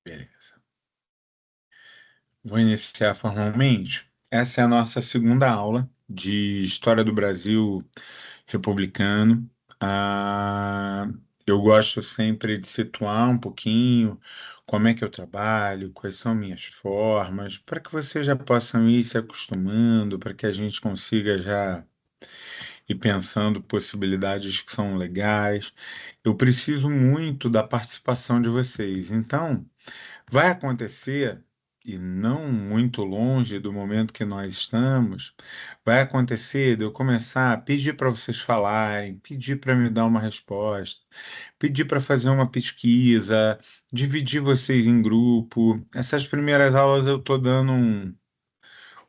Beleza. Vou iniciar formalmente. Essa é a nossa segunda aula de História do Brasil republicano. Ah, eu gosto sempre de situar um pouquinho como é que eu trabalho, quais são minhas formas, para que vocês já possam ir se acostumando, para que a gente consiga já ir pensando possibilidades que são legais. Eu preciso muito da participação de vocês. Então, vai acontecer, e não muito longe do momento que nós estamos, vai acontecer de eu começar a pedir para vocês falarem, pedir para me dar uma resposta, pedir para fazer uma pesquisa, dividir vocês em grupo. Essas primeiras aulas eu estou dando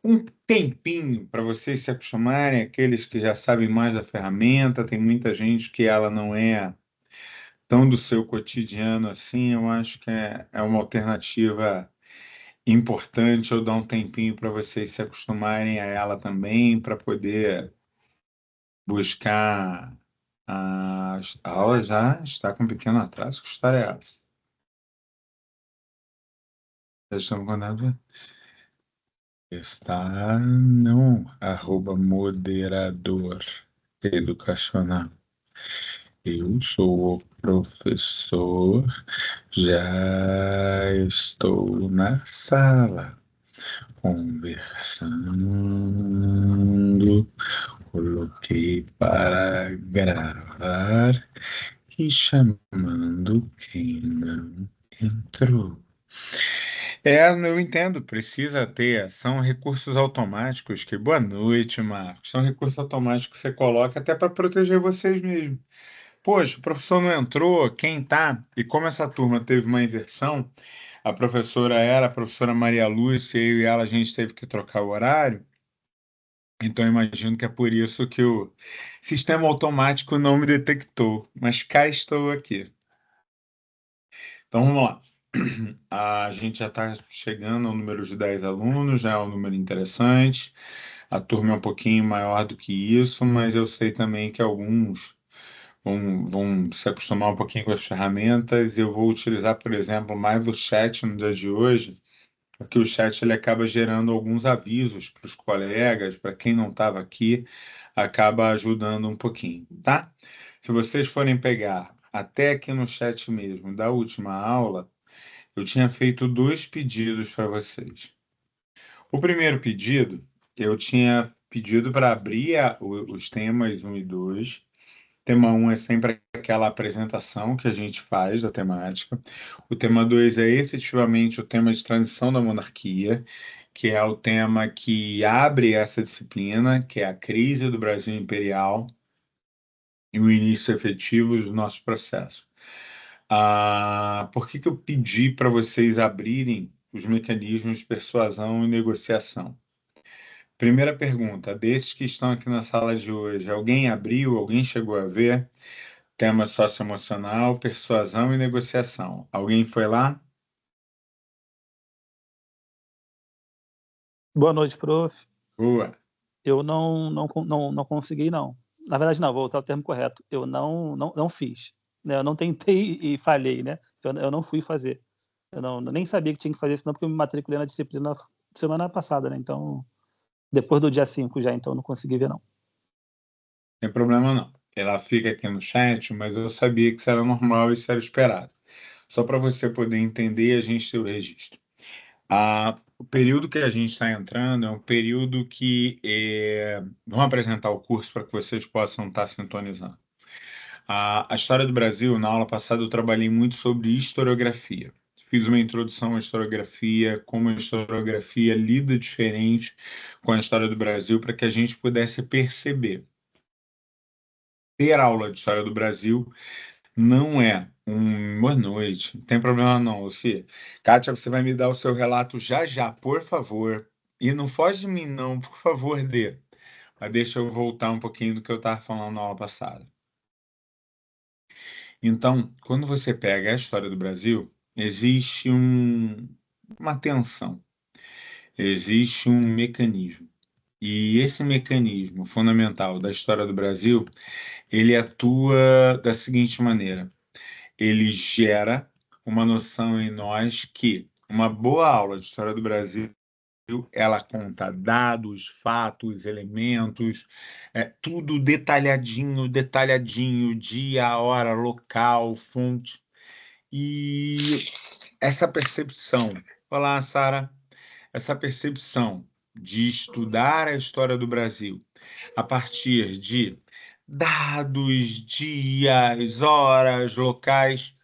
um tempinho para vocês se acostumarem, aqueles que já sabem mais da ferramenta, tem muita gente que ela não é tão do seu cotidiano assim, eu acho que é uma alternativa importante eu dar um tempinho para vocês se acostumarem a ela também, para poder buscar a aula já está com um pequeno atraso. Que história é essa? Já estamos com nada. Está no arroba moderador educacional. Eu sou o professor, já estou na sala conversando. Coloquei para gravar e chamando quem não entrou. Eu entendo, precisa ter. São recursos automáticos que. Boa noite, Marcos. São recursos automáticos que você coloca até para proteger vocês mesmos. Poxa, o professor não entrou, quem tá? E como essa turma teve uma inversão, a professora era a professora Maria Lúcia, eu e ela, a gente teve que trocar o horário. Então, eu imagino que é por isso que o sistema automático não me detectou, mas cá estou aqui. Então, vamos lá. A gente já está chegando ao número de 10 alunos, já é um número interessante. A turma é um pouquinho maior do que isso, mas eu sei também que alguns vão se acostumar um pouquinho com as ferramentas. Eu vou utilizar, por exemplo, mais o chat no dia de hoje, porque o chat ele acaba gerando alguns avisos para os colegas, para quem não estava aqui, acaba ajudando um pouquinho, tá? Se vocês forem pegar até aqui no chat mesmo da última aula, eu tinha feito dois pedidos para vocês. O primeiro pedido, eu tinha pedido para abrir os temas um e 2. Tema um é sempre aquela apresentação que a gente faz da temática. O tema 2 é efetivamente o tema de transição da monarquia, que é o tema que abre essa disciplina, que é a crise do Brasil imperial e o início efetivo do nosso processo. Por que que eu pedi para vocês abrirem os mecanismos de persuasão e negociação? Primeira pergunta, desses que estão aqui na sala de hoje, alguém abriu, alguém chegou a ver? Tema socioemocional, persuasão e negociação. Alguém foi lá? Boa noite, prof. Boa. Eu não consegui, não. Na verdade, não, vou usar o termo correto. Eu não fiz. Né? Eu não tentei e falhei, né? Eu não fui fazer. Eu nem sabia que tinha que fazer isso, não, porque eu me matriculei na disciplina semana passada, né? Então, depois do dia 5 já, então eu não consegui ver, não. Tem problema não. Ela fica aqui no chat, mas eu sabia que isso era normal e isso era esperado. Só para você poder entender, a gente ter o registro. O período que a gente está entrando é um período que vamos apresentar o curso para que vocês possam estar sintonizando. A história do Brasil, na aula passada, eu trabalhei muito sobre historiografia. Fiz uma introdução à historiografia, como a historiografia lida diferente com a história do Brasil, para que a gente pudesse perceber. Ter aula de história do Brasil não é um boa noite, não tem problema não, você. Kátia, você vai me dar o seu relato já já, por favor. E não foge de mim, não, por favor, dê. Mas deixa eu voltar um pouquinho do que eu estava falando na aula passada. Então, quando você pega a história do Brasil, existe uma tensão, existe um mecanismo. E esse mecanismo fundamental da história do Brasil, ele atua da seguinte maneira: ele gera uma noção em nós que uma boa aula de história do Brasil ela conta dados, fatos, elementos, tudo detalhadinho, detalhadinho, dia, hora, local, fonte. E essa percepção, olá, Sara, essa percepção de estudar a história do Brasil a partir de dados, dias, horas, locais,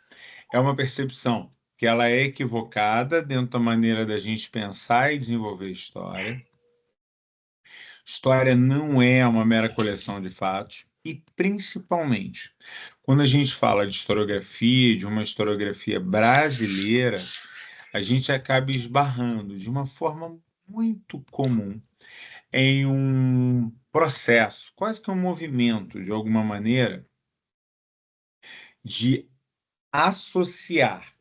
é uma percepção que ela é equivocada dentro da maneira da gente pensar e desenvolver história. História não é uma mera coleção de fatos e, principalmente, quando a gente fala de historiografia, de uma historiografia brasileira, a gente acaba esbarrando de uma forma muito comum em um processo, quase que um movimento, de alguma maneira, de associar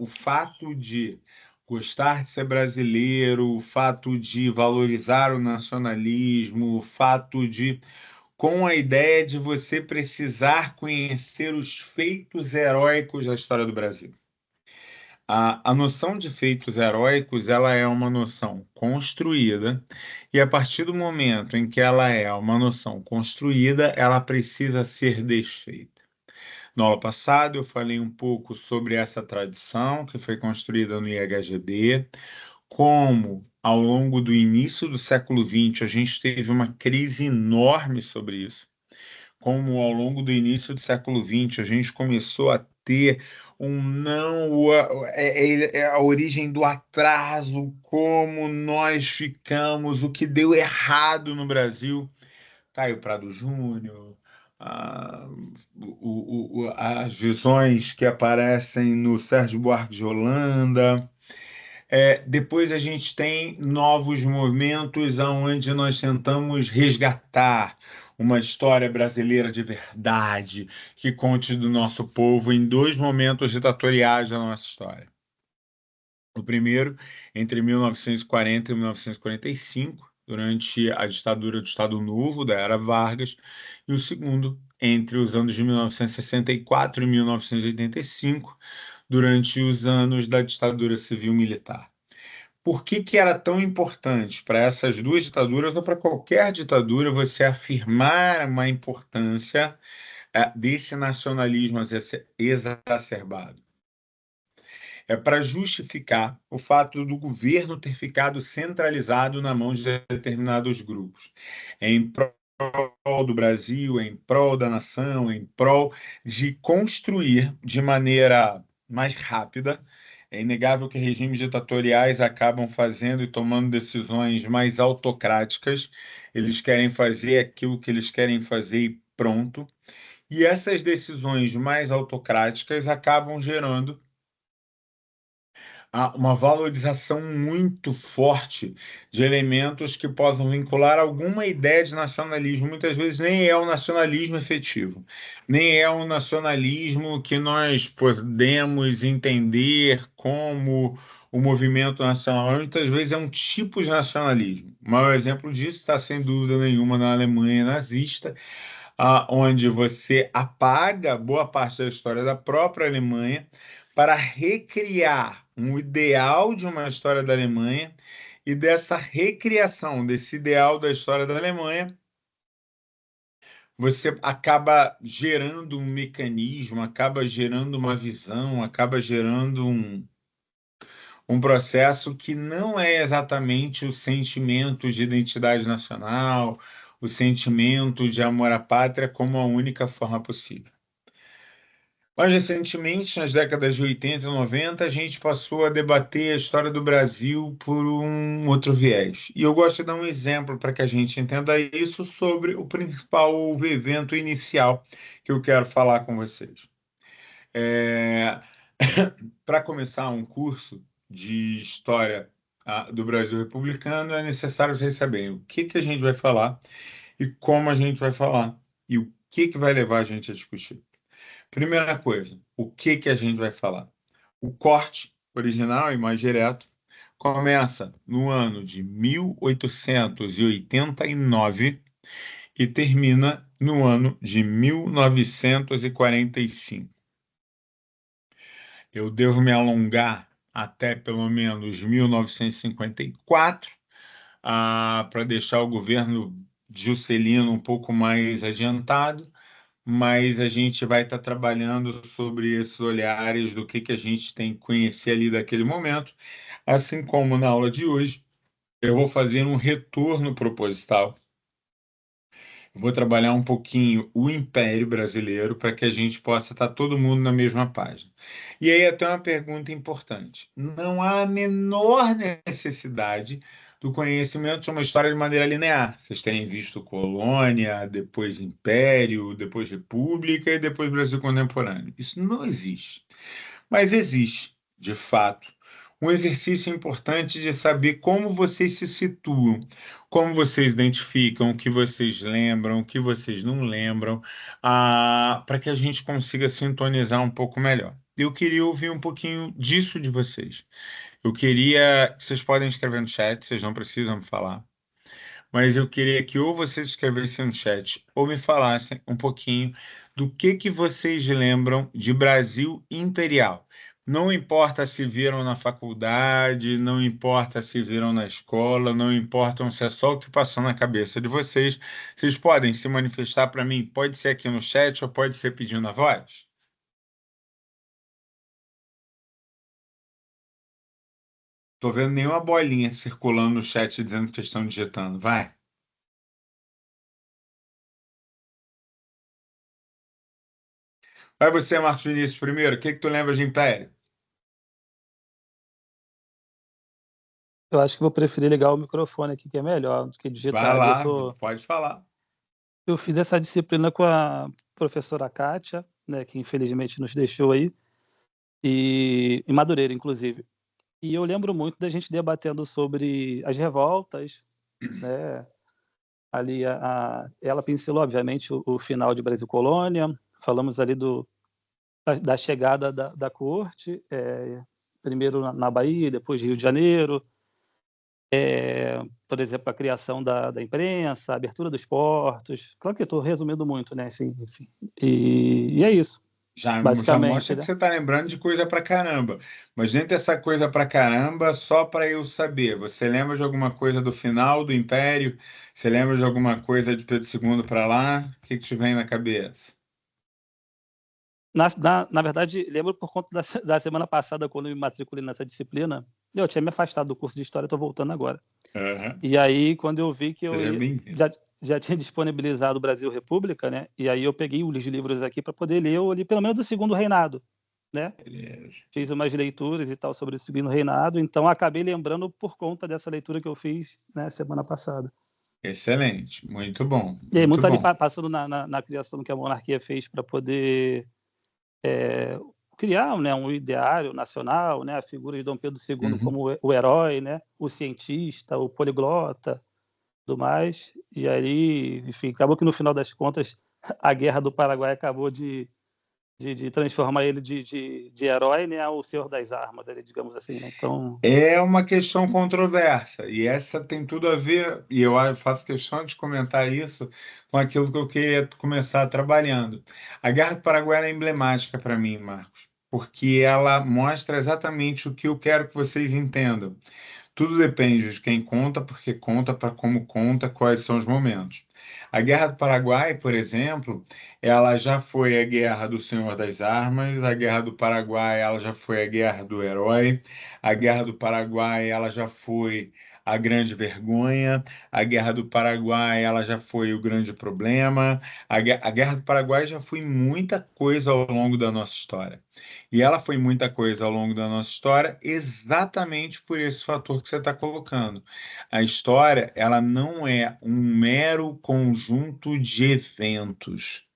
o fato de gostar de ser brasileiro, o fato de valorizar o nacionalismo, o fato de, com a ideia de você precisar conhecer os feitos heróicos da história do Brasil. A noção de feitos heróicos, ela é uma noção construída, e a partir do momento em que ela é uma noção construída, ela precisa ser desfeita. No ano passado, eu falei um pouco sobre essa tradição que foi construída no IHGB, como ao longo do início do século XX a gente teve uma crise enorme sobre isso, como ao longo do início do século XX a gente começou a ter um não, a origem do atraso, como nós ficamos, o que deu errado no Brasil. Caio Prado Júnior, ah, as visões que aparecem no Sérgio Buarque de Holanda. Depois a gente tem novos movimentos onde nós tentamos resgatar uma história brasileira de verdade que conte do nosso povo em dois momentos ditatoriais da nossa história. O primeiro, entre 1940 e 1945, durante a ditadura do Estado Novo, da Era Vargas, e o segundo, entre os anos de 1964 e 1985, durante os anos da ditadura civil-militar. Por que que era tão importante para essas duas ditaduras ou para qualquer ditadura você afirmar uma importância desse nacionalismo exacerbado? É para justificar o fato do governo ter ficado centralizado na mão de determinados grupos, em prol do Brasil, em prol da nação, em prol de construir de maneira mais rápida. É inegável que regimes ditatoriais acabam fazendo e tomando decisões mais autocráticas. Eles querem fazer aquilo que eles querem fazer e pronto. E essas decisões mais autocráticas acabam gerando uma valorização muito forte de elementos que possam vincular alguma ideia de nacionalismo. Muitas vezes nem é o nacionalismo efetivo, nem é o nacionalismo que nós podemos entender como o movimento nacional. Muitas vezes é um tipo de nacionalismo. O maior exemplo disso está, sem dúvida nenhuma, na Alemanha nazista, onde você apaga boa parte da história da própria Alemanha para recriar um ideal de uma história da Alemanha, e dessa recriação desse ideal da história da Alemanha, você acaba gerando um mecanismo, acaba gerando uma visão, acaba gerando um processo que não é exatamente o sentimento de identidade nacional, o sentimento de amor à pátria como a única forma possível. Mais recentemente, nas décadas de 80 e 90, a gente passou a debater a história do Brasil por um outro viés. E eu gosto de dar um exemplo para que a gente entenda isso sobre o principal evento inicial que eu quero falar com vocês. Para começar um curso de história do Brasil republicano, é necessário vocês saberem o que que a gente vai falar e como a gente vai falar e o que que vai levar a gente a discutir. Primeira coisa, o que que a gente vai falar? O corte original e mais direto começa no ano de 1889 e termina no ano de 1945. Eu devo me alongar até pelo menos 1954, para deixar o governo Juscelino um pouco mais adiantado, mas a gente vai estar trabalhando sobre esses olhares do que a gente tem que conhecer ali daquele momento, assim como na aula de hoje, eu vou fazer um retorno proposital. Eu vou trabalhar um pouquinho o Império Brasileiro para que a gente possa estar todo mundo na mesma página. E aí até uma pergunta importante. Não há a menor necessidade do conhecimento de uma história de maneira linear. Vocês terem visto colônia, depois Império, depois República e depois Brasil Contemporâneo. Isso não existe. Mas existe, de fato, um exercício importante de saber como vocês se situam, como vocês identificam, o que vocês lembram, o que vocês não lembram, para que a gente consiga sintonizar um pouco melhor. Eu queria ouvir um pouquinho disso de vocês. Eu queria. Vocês podem escrever no chat, vocês não precisam me falar. Mas eu queria que ou vocês escrevessem no chat ou me falassem um pouquinho do que vocês lembram de Brasil Imperial. Não importa se viram na faculdade, não importa se viram na escola, não importa se é só o que passou na cabeça de vocês. Vocês podem se manifestar para mim, pode ser aqui no chat ou pode ser pedindo a voz. Tô vendo nenhuma bolinha circulando no chat dizendo que vocês estão digitando. Vai. Vai você, Marcos Vinícius, primeiro. O que tu lembra de Império? Eu acho que vou preferir ligar o microfone aqui, que é melhor do que digitar Vai ali. lá, pode falar. Eu fiz essa disciplina com a professora Kátia, né, que infelizmente nos deixou aí, e em Madureira, inclusive. E eu lembro muito da gente debatendo sobre as revoltas, né? Ali ela pincelou, obviamente, o final de Brasil Colônia. Falamos ali da chegada da corte, primeiro na Bahia, depois Rio de Janeiro. Por exemplo, a criação da imprensa, a abertura dos portos. Claro que eu estou resumindo muito, né? Assim, enfim. E é isso, Já basicamente, mostra que né? você está lembrando de coisa pra caramba. Mas dentro dessa coisa pra caramba, só para eu saber, você lembra de alguma coisa do final do Império? Você lembra de alguma coisa de Pedro II para lá? O que te vem na cabeça? Na verdade, lembro por conta da semana passada, quando eu me matriculei nessa disciplina, eu tinha me afastado do curso de História, estou voltando agora. Aham. E aí, quando eu vi que Seja bem-vindo. já tinha disponibilizado o Brasil República, né? E aí eu peguei os livros aqui para poder ler ali, pelo menos o Segundo Reinado, né? Beleza. Fiz umas leituras e tal sobre o Segundo Reinado, então acabei lembrando por conta dessa leitura que eu fiz, né, semana passada. Excelente, muito bom, E aí, muito muito ali bom. passando na criação que a monarquia fez para poder criar, né, um ideário nacional, né, a figura de Dom Pedro II Uhum. como o herói, né, o cientista, o poliglota, do mais. E aí, enfim, acabou que no final das contas a Guerra do Paraguai acabou de transformar ele de herói, né, ao Senhor das Armas, dele, digamos assim, né? Então, É uma questão controversa, e essa tem tudo a ver, e eu faço questão de comentar isso com aquilo que eu queria começar trabalhando. A Guerra do Paraguai é emblemática para mim, Marcos, porque ela mostra exatamente o que eu quero que vocês entendam. Tudo depende de quem conta, porque conta, para como conta, quais são os momentos. A Guerra do Paraguai, por exemplo, ela já foi a Guerra do Senhor das Armas, a Guerra do Paraguai, ela já foi a Guerra do Herói, a Guerra do Paraguai, ela já foi a Grande Vergonha, a Guerra do Paraguai, ela já foi o Grande Problema, a Guerra do Paraguai já foi muita coisa ao longo da nossa história. E ela foi muita coisa ao longo da nossa história, exatamente por esse fator que você está colocando. A história, ela não é um mero conjunto de eventos.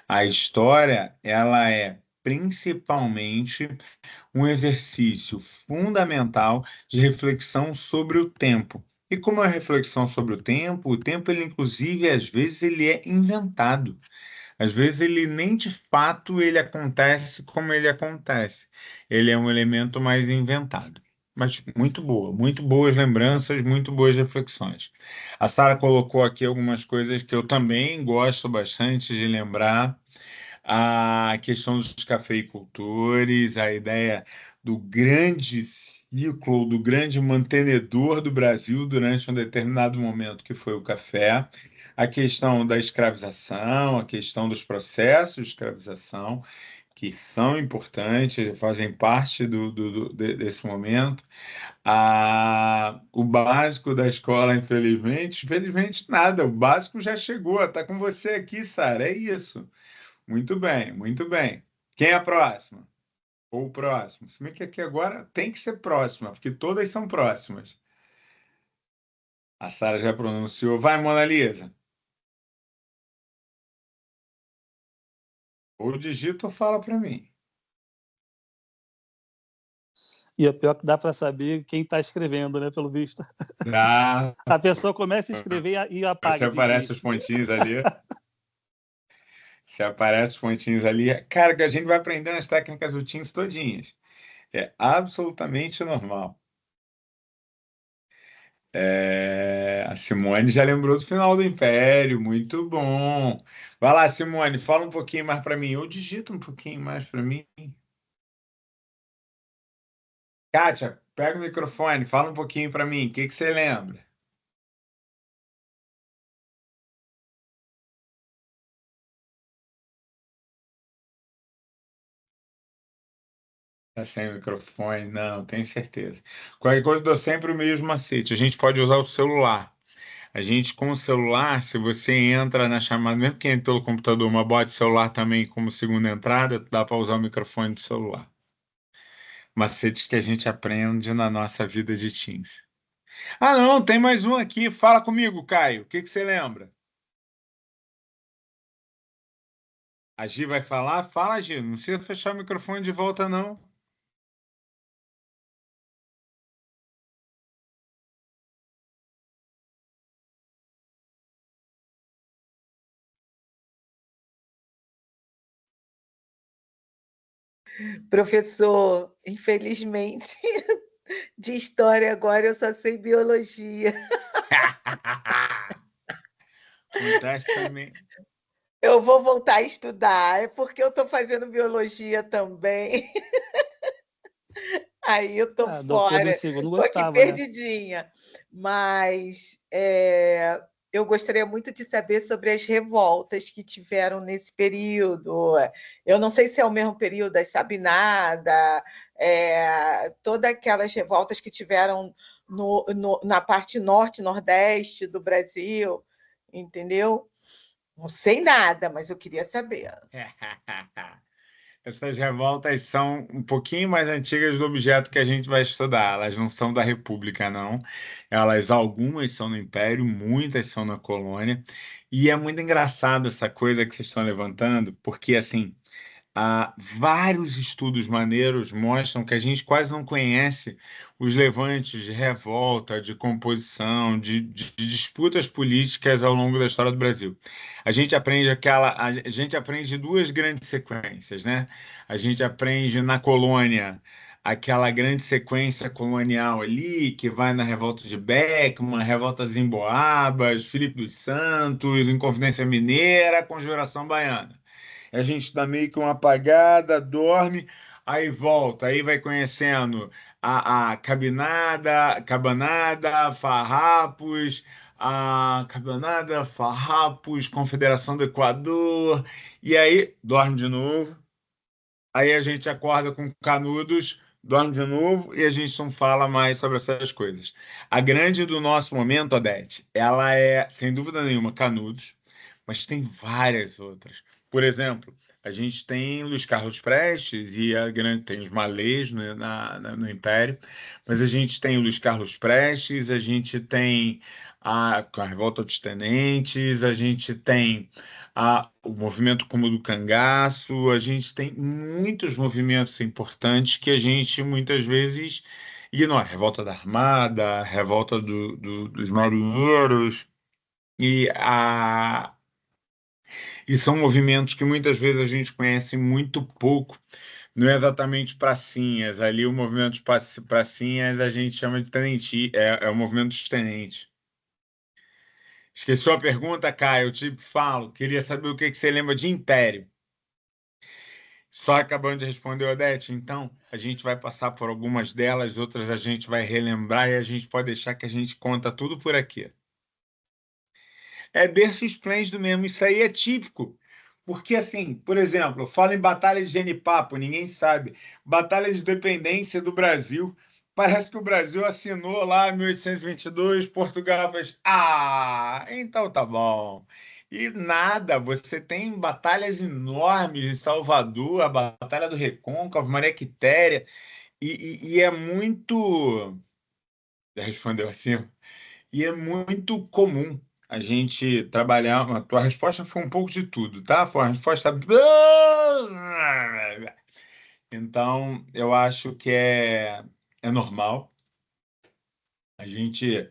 A história, ela é principalmente um exercício fundamental de reflexão sobre o tempo. E como é a reflexão sobre o tempo, ele inclusive, às vezes, ele é inventado. Às vezes ele nem de fato ele acontece como ele acontece. Ele é um elemento mais inventado. Mas muito boa, muito boas lembranças, muito boas reflexões. A Sara colocou aqui algumas coisas que eu também gosto bastante de lembrar. A questão dos cafeicultores, a ideia do grande ciclo, do grande mantenedor do Brasil durante um determinado momento, que foi o café, a questão da escravização, a questão dos processos de escravização, que são importantes, fazem parte desse momento. O básico da escola, infelizmente nada, o básico já chegou, está com você aqui, Sara, é isso. Muito bem, muito bem. Quem é a próxima? Ou o próximo? Se bem que aqui agora tem que ser próxima, porque todas são próximas. A Sara já pronunciou. Vai, Mona Lisa. Ou digita ou fala para mim. E o pior é que dá para saber quem está escrevendo, né? Pelo visto. Ah, A pessoa começa a escrever e se apaga, aparece os desiste. pontinhos ali. Se aparece os pontinhos ali. Cara, que a gente vai aprendendo as técnicas do Teams todinhas. É absolutamente normal. A Simone já lembrou do final do Império, muito bom. Vai lá, Simone, fala um pouquinho mais para mim. Ou digita um pouquinho mais para mim. Kátia, pega o microfone, fala um pouquinho para mim. O que que você lembra? Tá sem o microfone? Não, tenho certeza. Qualquer coisa, eu dou sempre o mesmo macete. A gente pode usar o celular. A gente, com o celular, se você entra na chamada, mesmo que entre pelo computador, mas bote celular também como segunda entrada, dá para usar o microfone do celular. Macetes que a gente aprende na nossa vida de Teams. Ah, não, tem mais um aqui. Fala comigo, Caio. O que que você lembra? A Gi vai falar? Fala, Gi. Não precisa fechar o microfone de volta, não. Professor, infelizmente, de história agora eu só sei biologia. Acontece também. Eu vou voltar a estudar, é porque eu estou fazendo biologia também. Aí eu estou Ah, Dom Pedro fora, II estou aqui gostava, né? perdidinha. Mas eu gostaria muito de saber sobre as revoltas que tiveram nesse período. Eu não sei se é o mesmo período das Sabinada, todas aquelas revoltas que tiveram na parte norte, nordeste do Brasil, entendeu? Não sei nada, mas eu queria saber. Essas revoltas são um pouquinho mais antigas do objeto que a gente vai estudar. Elas não são da República, não. Algumas são no Império, muitas são na colônia. E é muito engraçado essa coisa que vocês estão levantando, porque assim. Vários estudos maneiros mostram que a gente quase não conhece os levantes de revolta, de composição, de disputas políticas ao longo da história do Brasil. A gente aprende duas grandes sequências, né? A gente aprende na colônia aquela grande sequência colonial ali, que vai na revolta de Beckman, revoltas em Boabas, Filipe dos Santos, Inconfidência Mineira, Conjuração Baiana. A gente dá meio que uma apagada, dorme, aí volta, aí vai conhecendo a Cabanada, Farrapos, Confederação do Equador, e aí dorme de novo, aí a gente acorda com Canudos, dorme de novo e a gente não fala mais sobre essas coisas. A grande do nosso momento, Odete, ela é, sem dúvida nenhuma, Canudos, mas tem várias outras. Por exemplo, a gente tem Luiz Carlos Prestes e tem os malês no Império, mas a gente tem o Luiz Carlos Prestes, a gente tem com a Revolta dos Tenentes, a gente tem o movimento como o do cangaço, a gente tem muitos movimentos importantes que a gente muitas vezes ignora. Revolta da Armada, Revolta dos Marinheiros, e, a, e são movimentos que muitas vezes a gente conhece muito pouco. Não é exatamente pracinhas. Ali o movimento de pracinhas a gente chama de tenente, é o movimento dos tenentes. Esqueceu a pergunta, Caio? Eu te falo. Queria saber o que que você lembra de Império. Só acabando de responder, Odete. Então, a gente vai passar por algumas delas, outras a gente vai relembrar e a gente pode deixar que a gente conta tudo por aqui. É berço esplêndido mesmo, isso aí é típico. Porque, assim, por exemplo, eu falo em batalha de genipapo, ninguém sabe. Batalha de independência do Brasil. Parece que o Brasil assinou lá em 1822, Portugal fez. Ah, então tá bom. E nada, você tem batalhas enormes em Salvador, a Batalha do Recôncavo, Maria Quitéria, e é muito. Já respondeu assim? E é muito comum a gente trabalhar. A tua resposta foi um pouco de tudo, tá? Foi uma resposta. Então, eu acho que é normal a gente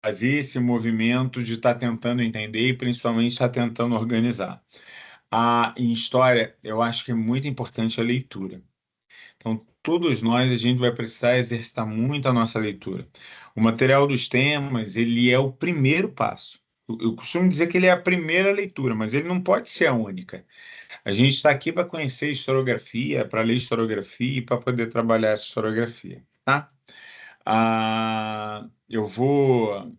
fazer esse movimento de estar tentando entender e principalmente estar tentando organizar. Em história, eu acho que é muito importante a leitura. Então, todos nós, a gente vai precisar exercitar muito a nossa leitura. O material dos temas, ele é o primeiro passo. Eu costumo dizer que ele é a primeira leitura, mas ele não pode ser a única. A gente está aqui para conhecer historiografia, para ler historiografia e para poder trabalhar essa historiografia, tá? Eu vou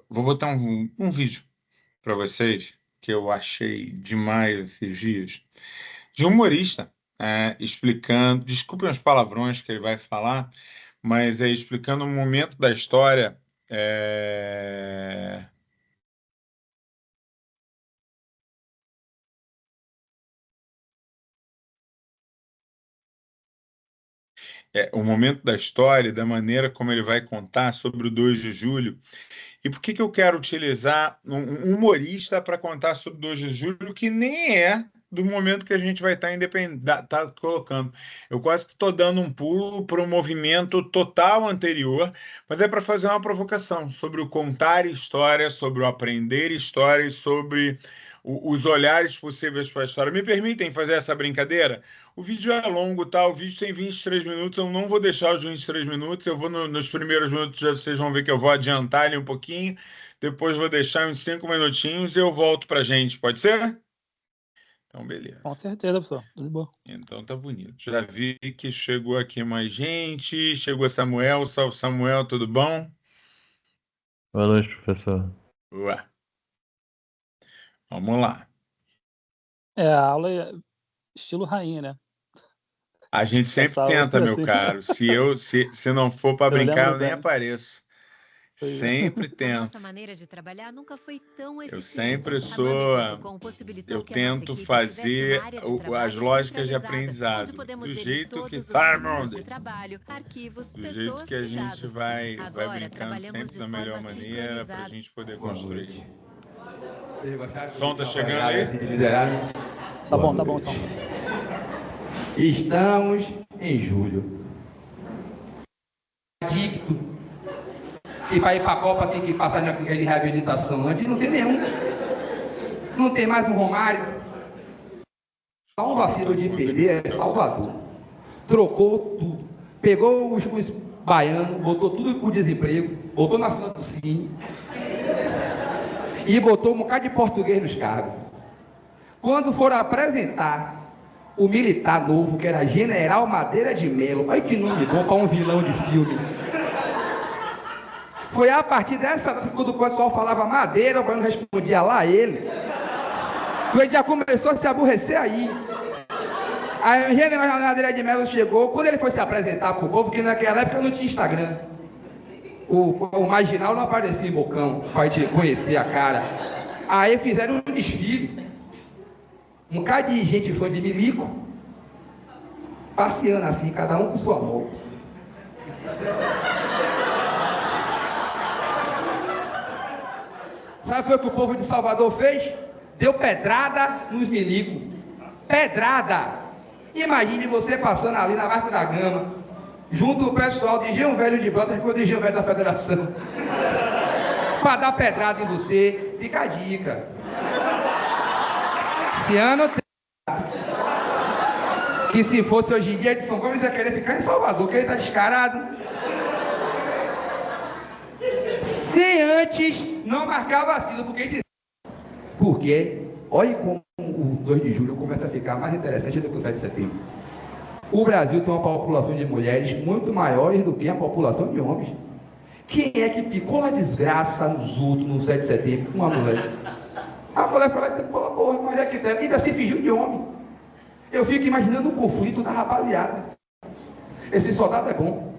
botar um vídeo para vocês que eu achei demais esses dias de um humorista explicando, desculpem os palavrões que ele vai falar, mas explicando um momento da história. é, o momento da história, da maneira como ele vai contar sobre o 2 de julho. E por que que eu quero utilizar um humorista para contar sobre o 2 de julho, que nem é do momento que a gente vai estar tá colocando. Eu quase que estou dando um pulo para um movimento total anterior, mas é para fazer uma provocação sobre o contar história, sobre o aprender história e sobre os olhares possíveis para a história. Me permitem fazer essa brincadeira? O vídeo é longo, tá? O vídeo tem 23 minutos, eu não vou deixar os 23 minutos, eu vou nos primeiros minutos, já vocês vão ver que eu vou adiantar ele um pouquinho, depois vou deixar uns 5 minutinhos e eu volto pra gente, pode ser? Então, beleza. Com certeza, professor. Tudo de boa. Então tá bonito. Já vi que chegou aqui mais gente, chegou Samuel, salve Samuel, tudo bom? Boa noite, professor. Ué. Vamos lá. A aula é estilo rainha, né? A gente sempre Essa aula tenta, foi meu assim. caro. Se não for para Eu brincar, lembro eu nem bem. apareço. Foi. Sempre A tento. nossa maneira de trabalhar nunca foi tão Eu eficiente. sempre A sou. Mandelin.com possibilitou Eu que a nossa tento equipe fazer tivesse uma área de trabalho as lógicas de centralizada, aprendizado onde podemos do gerir jeito todos que os tá, fluxos de irmão. trabalho, arquivos, Do jeito pessoas que a e gente dados. vai Agora, brincando trabalhamos sempre de da forma melhor maneira para a sincronizada. gente poder Boa construir. noite. O som tá chegando aí? Tá bom, som. Estamos em julho. Adicto. E para ir para a Copa tem que passar na clínica de reabilitação. Antes não tem nenhum. Não tem mais um Romário. Só um vacilo de perder é Salvador. Trocou tudo. Pegou os baianos, botou tudo por desemprego, botou na fila do Cine e botou um bocado de português nos cargos. Quando foram apresentar o militar novo, que era General Madeira de Melo, olha que nome bom para um vilão de filme. Foi a partir dessa, quando o pessoal falava Madeira, o baiano respondia lá ele. Ele já começou a se aborrecer aí. Aí o General Madeira de Melo chegou, quando ele foi se apresentar para o povo, porque naquela época não tinha Instagram. O marginal não aparecia em Bocão, para te conhecer a cara. Aí fizeram um desfile. Um bocado de gente fã de Milico, passeando assim, cada um com sua mão. Sabe o que o povo de Salvador fez? Deu pedrada nos milicos. Pedrada! Imagine você passando ali na Vasco da Gama, junto o pessoal de Engenho Velho de Brotas com o de Engenho Velho da Federação, para dar pedrada em você. Fica a dica. Esse ano tem. Que se fosse hoje em dia, Edson Gomes ia querer ficar em Salvador, que ele está descarado. Se antes não marcar vacina, porque olha como o 2 de julho começa a ficar mais interessante do que o 7 de setembro. O Brasil tem uma população de mulheres muito maiores do que a população de homens. Quem é que picou a desgraça nos outros no 7 de setembro? Uma mulher. A mulher fala, porra, Maria Quitéria, ainda se fingiu de homem. Eu fico imaginando o conflito da rapaziada. Esse soldado é bom.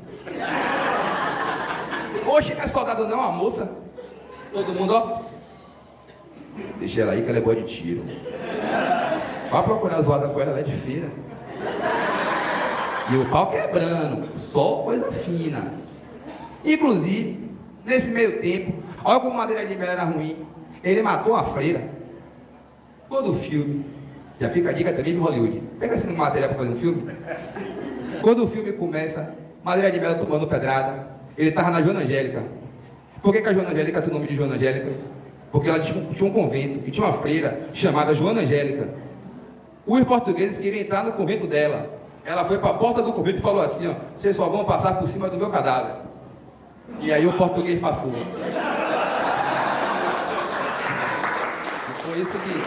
Hoje não é soldado não, a moça. Todo mundo, ó. Deixa ela aí que ela é boa de tiro. Vai procurar zoada com ela é de feira. E o pau quebrando, só coisa fina. Inclusive, nesse meio tempo, olha como Madeira de Mel era ruim. Ele matou a freira. Todo filme, já fica a dica também de Hollywood. Pega assim uma matéria para fazer um filme. Quando o filme começa, Madeira de Mel tomando pedrada, ele estava na Joana Angélica. Por que a Joana Angélica tem o nome de Joana Angélica? Porque ela tinha um convento e tinha uma freira chamada Joana Angélica. Os portugueses queriam entrar no convento dela. Ela foi para a porta do convento e falou assim, ó, vocês só vão passar por cima do meu cadáver. E aí o português passou. Foi isso que...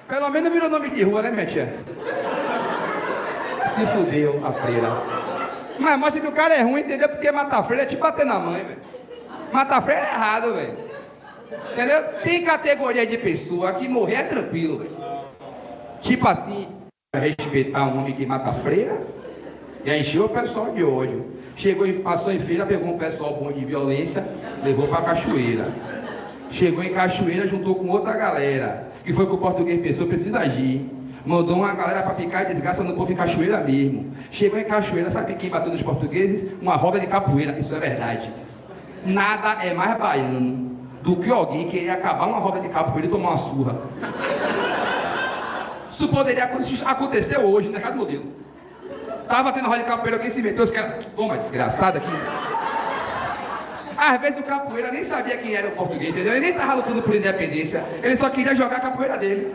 Pelo menos virou nome de rua, né, minha tia? Se fudeu a freira. Mas mostra que o cara é ruim, entendeu? Porque matar a freira é tipo bater na mãe, velho. Matar a freira é errado, velho. Entendeu? Tem categoria de pessoa que morrer é tranquilo, velho. Tipo assim, respeitar um homem que mata a freira, já encheu o pessoal de ódio. Chegou e passou em feira, pegou um pessoal bom de violência, levou pra cachoeira. Chegou em cachoeira, juntou com outra galera. Que foi que o português pensou, precisa agir. Mandou uma galera para picar e desgraça no povo em cachoeira mesmo. Chegou em cachoeira, sabe quem bateu nos portugueses? Uma roda de capoeira, isso é verdade. Nada é mais baiano do que alguém querer acabar uma roda de capoeira e tomar uma surra. Isso poderia acontecer hoje no mercado modelo. Tava tendo roda de capoeira, alguém se meteu, os caras, toma desgraçada aqui. Às vezes o capoeira nem sabia quem era o português, entendeu? Ele nem estava lutando por independência, ele só queria jogar a capoeira dele.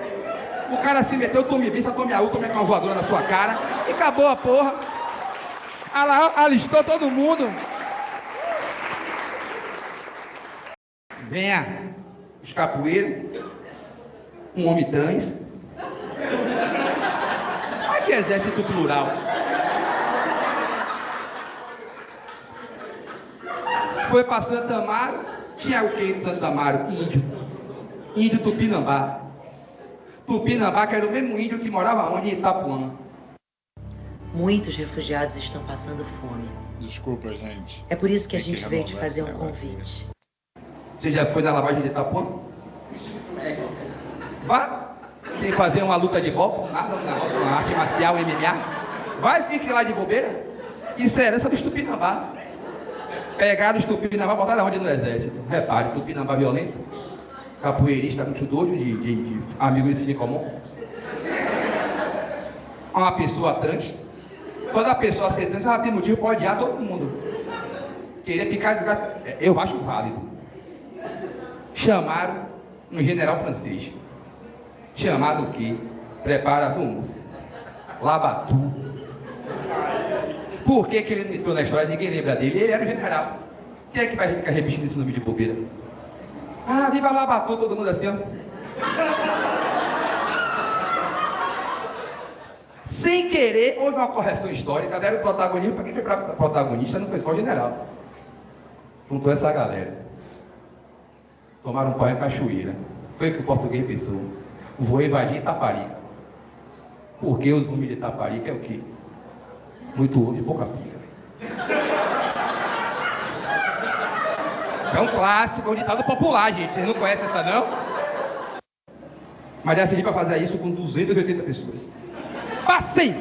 O cara se meteu, tome vista, tome a U, tome uma voadora na sua cara, e acabou a porra. Alistou todo mundo. Venha os capoeiros, um homem trans. Olha que exército plural. Foi para Santa Amaro, tinha o que em Santa Amaro? Índio. Índio Tupinambá. Tupinambá, que era o mesmo índio que morava onde? Em Itapuã. Muitos refugiados estão passando fome. Desculpa, gente. É por isso que a gente veio te fazer um convite. Você já foi na lavagem de Itapuã? Vá, sem fazer uma luta de boxe, nada, um negócio, uma arte marcial, MMA. Vai, fique lá de bobeira. Isso é herança dos Tupinambá. Pegaram os Tupinambá, botaram onde no exército. Repare, Tupinambá violento, capoeirista muito doido, de amigo de Cine Comum. Uma pessoa trans. Só da pessoa ser trans, ela tem motivo para odiar todo mundo. Querer picar desgraça. Eu acho válido. Chamaram um general francês. Chamado o quê? Prepara, vamos. Labatu. Por que ele não entrou na história? Ninguém lembra dele. Ele era o general. Quem é que vai ficar repetindo esse nome de bobeira? Ah, viva Labatu, todo mundo assim, ó. Sem querer, houve uma correção histórica, deram o protagonismo. Para quem foi protagonista não foi só o general. Juntou essa galera. Tomaram um pau em cachoeira. Foi o que o português pensou. Vou invadir Itaparica. Porque os homens de Itaparica é o quê? Muito ovo e pouca pica. É um clássico, é um ditado popular, gente. Vocês não conhecem essa, não? Maria Filipa fazia isso com 280 pessoas. Passei!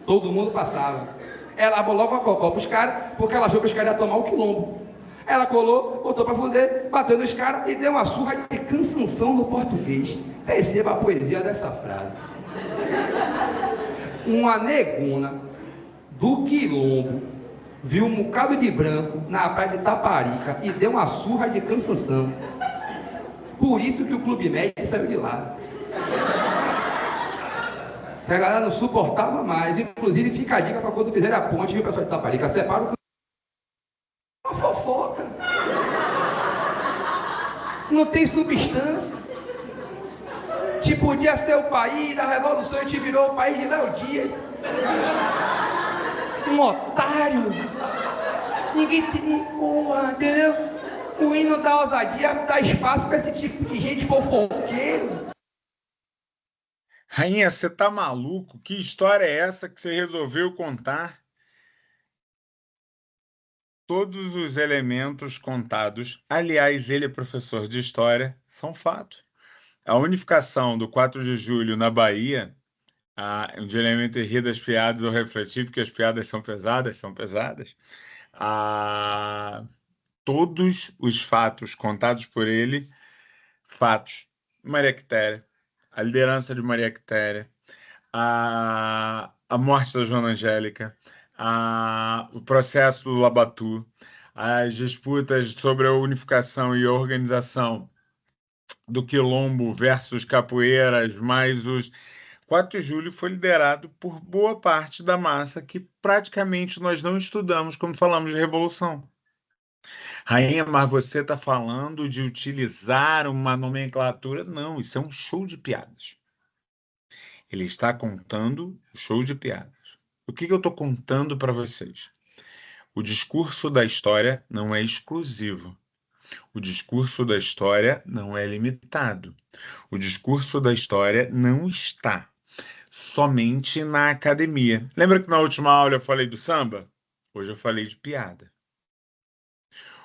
Todo mundo passava. Ela bolou logo a cocó para os caras, porque ela achou que os caras iam tomar o quilombo. Ela colou, botou para fuder, bateu nos caras e deu uma surra de cansanção no português. Perceba a poesia dessa frase. Uma negona do quilombo viu um bocado de branco na praia de Itaparica e deu uma surra de cansanção. Por isso que o Clube Médio saiu de lá. A galera não suportava mais. Inclusive, fica a dica para quando fizer a ponte, viu, pessoal de Itaparica? Separa o... Uma fofoca. Não tem substância. Te podia ser o país da revolução e te virou o país de Léo Dias. Um otário. Ninguém tem. Porra, entendeu? O hino da ousadia dá espaço para esse tipo de gente fofoqueiro. Rainha, você tá maluco? Que história é essa que você resolveu contar? Todos os elementos contados, aliás, ele é professor de história, são fatos. A unificação do 4 de julho na Bahia, de elemento rir das piadas ou refletir, porque as piadas são pesadas, todos os fatos contados por ele, fatos. Maria Quitéria, a liderança de Maria Quitéria, a morte da Joana Angélica, o processo do Labatu, as disputas sobre a unificação e a organização do Quilombo versus capoeiras, mais os 4 de julho foi liderado por boa parte da massa que praticamente nós não estudamos quando falamos de revolução. Rainha, mas você está falando de utilizar uma nomenclatura? Não, isso é um show de piadas. Ele está contando o show de piadas. O que eu estou contando para vocês? O discurso da história não é exclusivo. O discurso da história não é limitado. O discurso da história não está somente na academia. Lembra que na última aula eu falei do samba? Hoje eu falei de piada.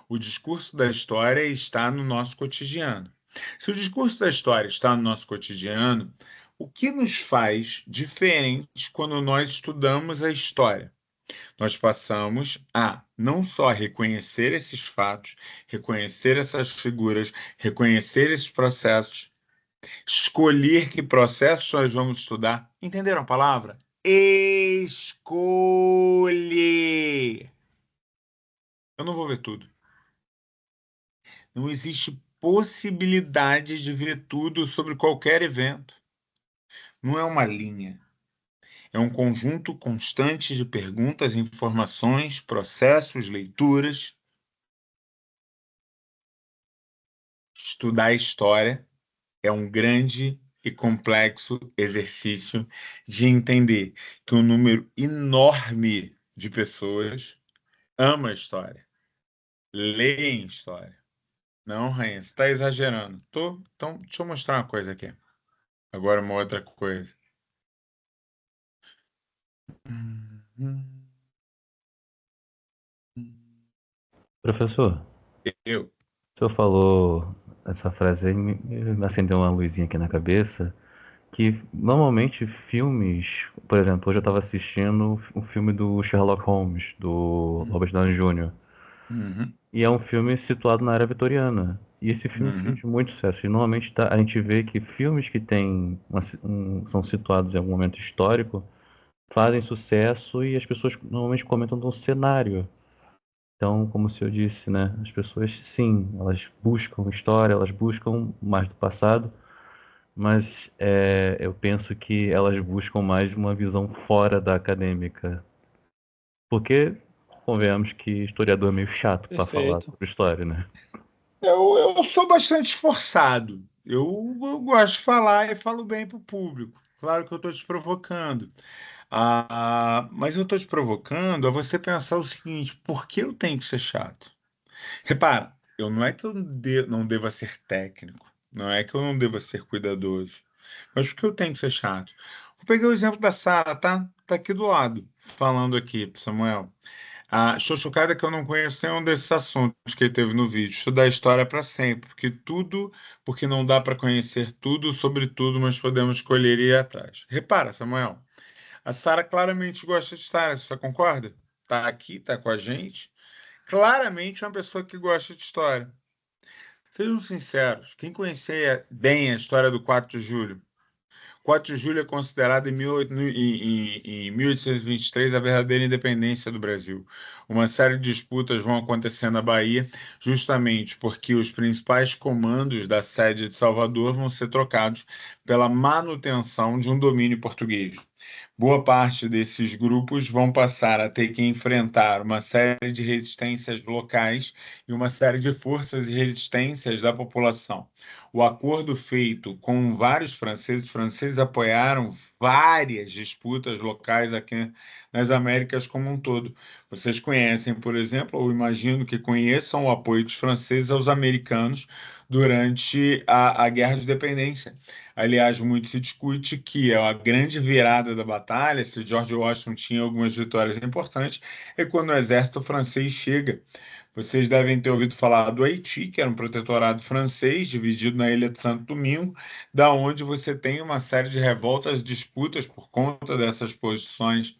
O discurso da história está no nosso cotidiano. Se o discurso da história está no nosso cotidiano, o que nos faz diferentes quando nós estudamos a história? Nós passamos a não só reconhecer esses fatos, reconhecer essas figuras, reconhecer esses processos, escolher que processos nós vamos estudar. Entenderam a palavra? Escolher. Eu não vou ver tudo. Não existe possibilidade de ver tudo sobre qualquer evento. Não é uma linha. É um conjunto constante de perguntas, informações, processos, leituras. Estudar a história é um grande e complexo exercício de entender que um número enorme de pessoas ama a história, leem história. Não, Rainha, você está exagerando. Então, deixa eu mostrar uma coisa aqui. Agora, uma outra coisa. Professor, Eu. o senhor falou essa frase aí, me acendeu uma luzinha aqui na cabeça, que normalmente filmes, por exemplo, hoje eu estava assistindo um filme do Sherlock Holmes, do Robert Downey Jr., Uhum, e é um filme situado na era vitoriana. E esse filme uhum. fez muito sucesso. E normalmente a gente vê que filmes que têm são situados em algum momento histórico fazem sucesso e as pessoas normalmente comentam do cenário. Então, como o senhor disse, né, as pessoas, sim, elas buscam história, elas buscam mais do passado, mas eu penso que elas buscam mais uma visão fora da acadêmica. Porque, convenhamos que historiador é meio chato para falar Perfeito. sobre história, né? Eu sou bastante esforçado. Eu gosto de falar e falo bem para o público. Claro que eu estou te provocando. Mas eu estou te provocando a você pensar o seguinte: por que eu tenho que ser chato? Repara, não é que eu não deva ser técnico, não é que eu não deva ser cuidadoso, mas por que eu tenho que ser chato? Vou pegar o exemplo da Sara, tá? Tá aqui do lado, falando aqui, Samuel. Estou chocada que eu não conheço nenhum desses assuntos que ele teve no vídeo. Estudar história para sempre, porque não dá para conhecer tudo sobre tudo, mas podemos escolher e ir atrás. Repara, Samuel, a Sara claramente gosta de história, você concorda? Tá aqui, tá com a gente. Claramente é uma pessoa que gosta de história. Sejam sinceros, quem conhecia bem a história do 4 de julho? 4 de julho é considerado em 1823 a verdadeira independência do Brasil. Uma série de disputas vão acontecer na Bahia, justamente porque os principais comandos da sede de Salvador vão ser trocados pela manutenção de um domínio português. Boa parte desses grupos vão passar a ter que enfrentar uma série de resistências locais e uma série de forças e resistências da população. O acordo feito com vários franceses, os franceses apoiaram várias disputas locais aqui nas Américas como um todo. Vocês conhecem, por exemplo, ou imagino que conheçam o apoio dos franceses aos americanos durante a Guerra de Independência. Aliás, muito se discute que a grande virada da batalha, se George Washington tinha algumas vitórias importantes, é quando o exército francês chega. Vocês devem ter ouvido falar do Haiti, que era um protetorado francês dividido na Ilha de Santo Domingo, da onde você tem uma série de revoltas, disputas por conta dessas posições.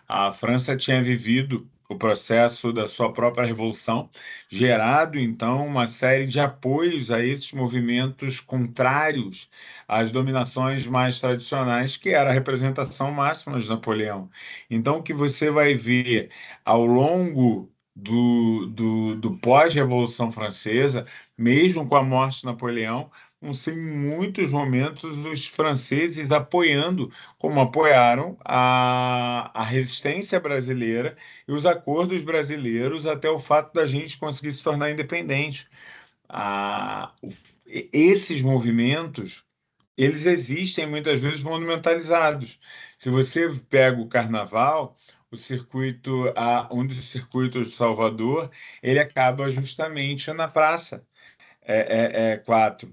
A França tinha vivido o processo da sua própria revolução, gerado então uma série de apoios a esses movimentos contrários às dominações mais tradicionais, que era a representação máxima de Napoleão. Então, o que você vai ver ao longo do pós-Revolução Francesa, mesmo com a morte de Napoleão, vão ser em muitos momentos os franceses apoiando, como apoiaram a resistência brasileira e os acordos brasileiros até o fato da gente conseguir se tornar independente. Esses movimentos, eles existem muitas vezes monumentalizados. Se você pega o Carnaval, o circuito, um dos circuitos de Salvador, ele acaba justamente na Praça 4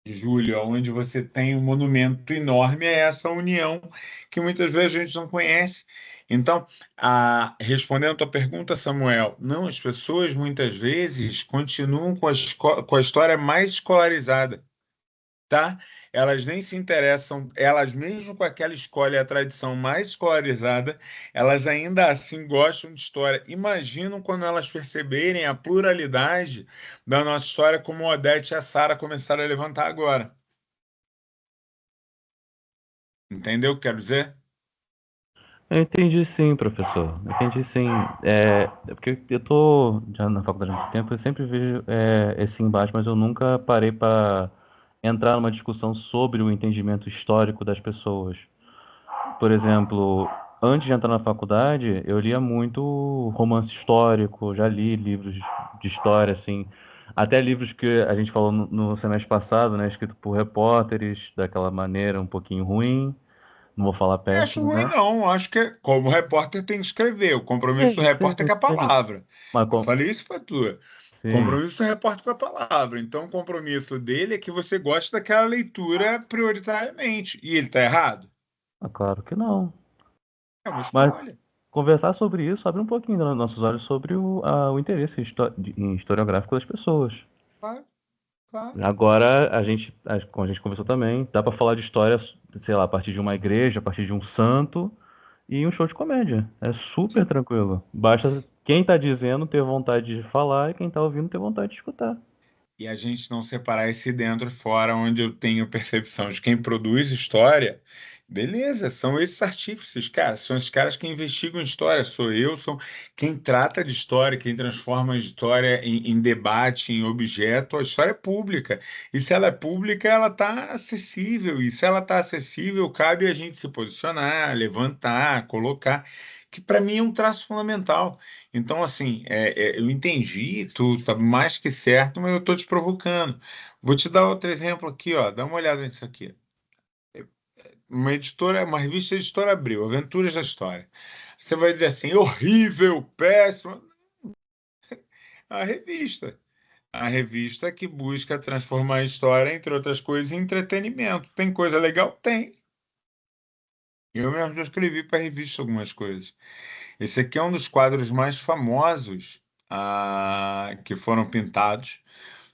de Julho, onde você tem um monumento enorme a essa união que muitas vezes a gente não conhece. Então, respondendo a tua pergunta, Samuel, não, as pessoas muitas vezes continuam com a história mais escolarizada, tá? Elas nem se interessam, elas mesmo com aquela escola e a tradição mais escolarizada, elas ainda assim gostam de história. Imaginam quando elas perceberem a pluralidade da nossa história, como a Odete e a Sara começaram a levantar agora. Entendeu o que quero dizer? Eu entendi sim, professor. Eu entendi sim. É porque eu tô já na faculdade há muito tempo, eu sempre vejo esse embate, mas eu nunca parei para entrar numa discussão sobre o entendimento histórico das pessoas. Por exemplo, antes de entrar na faculdade, eu lia muito romance histórico, já li livros de história, assim, até livros que a gente falou no semestre passado, né, escrito por repórteres, daquela maneira um pouquinho ruim, não vou falar Não acho péssimo, ruim, né? não. Acho que como repórter tem que escrever. O compromisso do Sim, sim, repórter é com a sim. palavra. Mas, Eu falei isso para tu. sim, Compromisso do repórter com a palavra. Então, o compromisso dele é que você goste daquela leitura prioritariamente. E ele está errado? claro que não. É uma Mas escolha. conversar sobre isso abre um pouquinho dos nossos olhos sobre o interesse historiográfico das pessoas. Claro, claro. Agora, como a gente conversou também, dá pra falar de história, sei lá, a partir de uma igreja, a partir de um santo e um show de comédia. É super Sim. tranquilo. Basta quem tá dizendo ter vontade de falar e quem tá ouvindo ter vontade de escutar. E a gente não separar esse dentro e fora, onde eu tenho percepção de quem produz história. Beleza, são esses artífices, cara. São os caras que investigam história. Sou eu, sou quem trata de história, quem transforma a história em debate, em objeto. A história é pública. E se ela é pública, ela está acessível. E se ela está acessível, cabe a gente se posicionar, levantar, colocar, que para mim é um traço fundamental. Então, assim, eu entendi, tu está mais que certo, mas eu estou te provocando. Vou te dar outro exemplo aqui, ó. Dá uma olhada nisso aqui. Uma editora, uma revista editora Abril, Aventuras da História. Você vai dizer assim, horrível, péssimo. A revista. A revista que busca transformar a história, entre outras coisas, em entretenimento. Tem coisa legal? Tem. Eu mesmo já escrevi para a revista algumas coisas. Esse aqui é um dos quadros mais famosos que foram pintados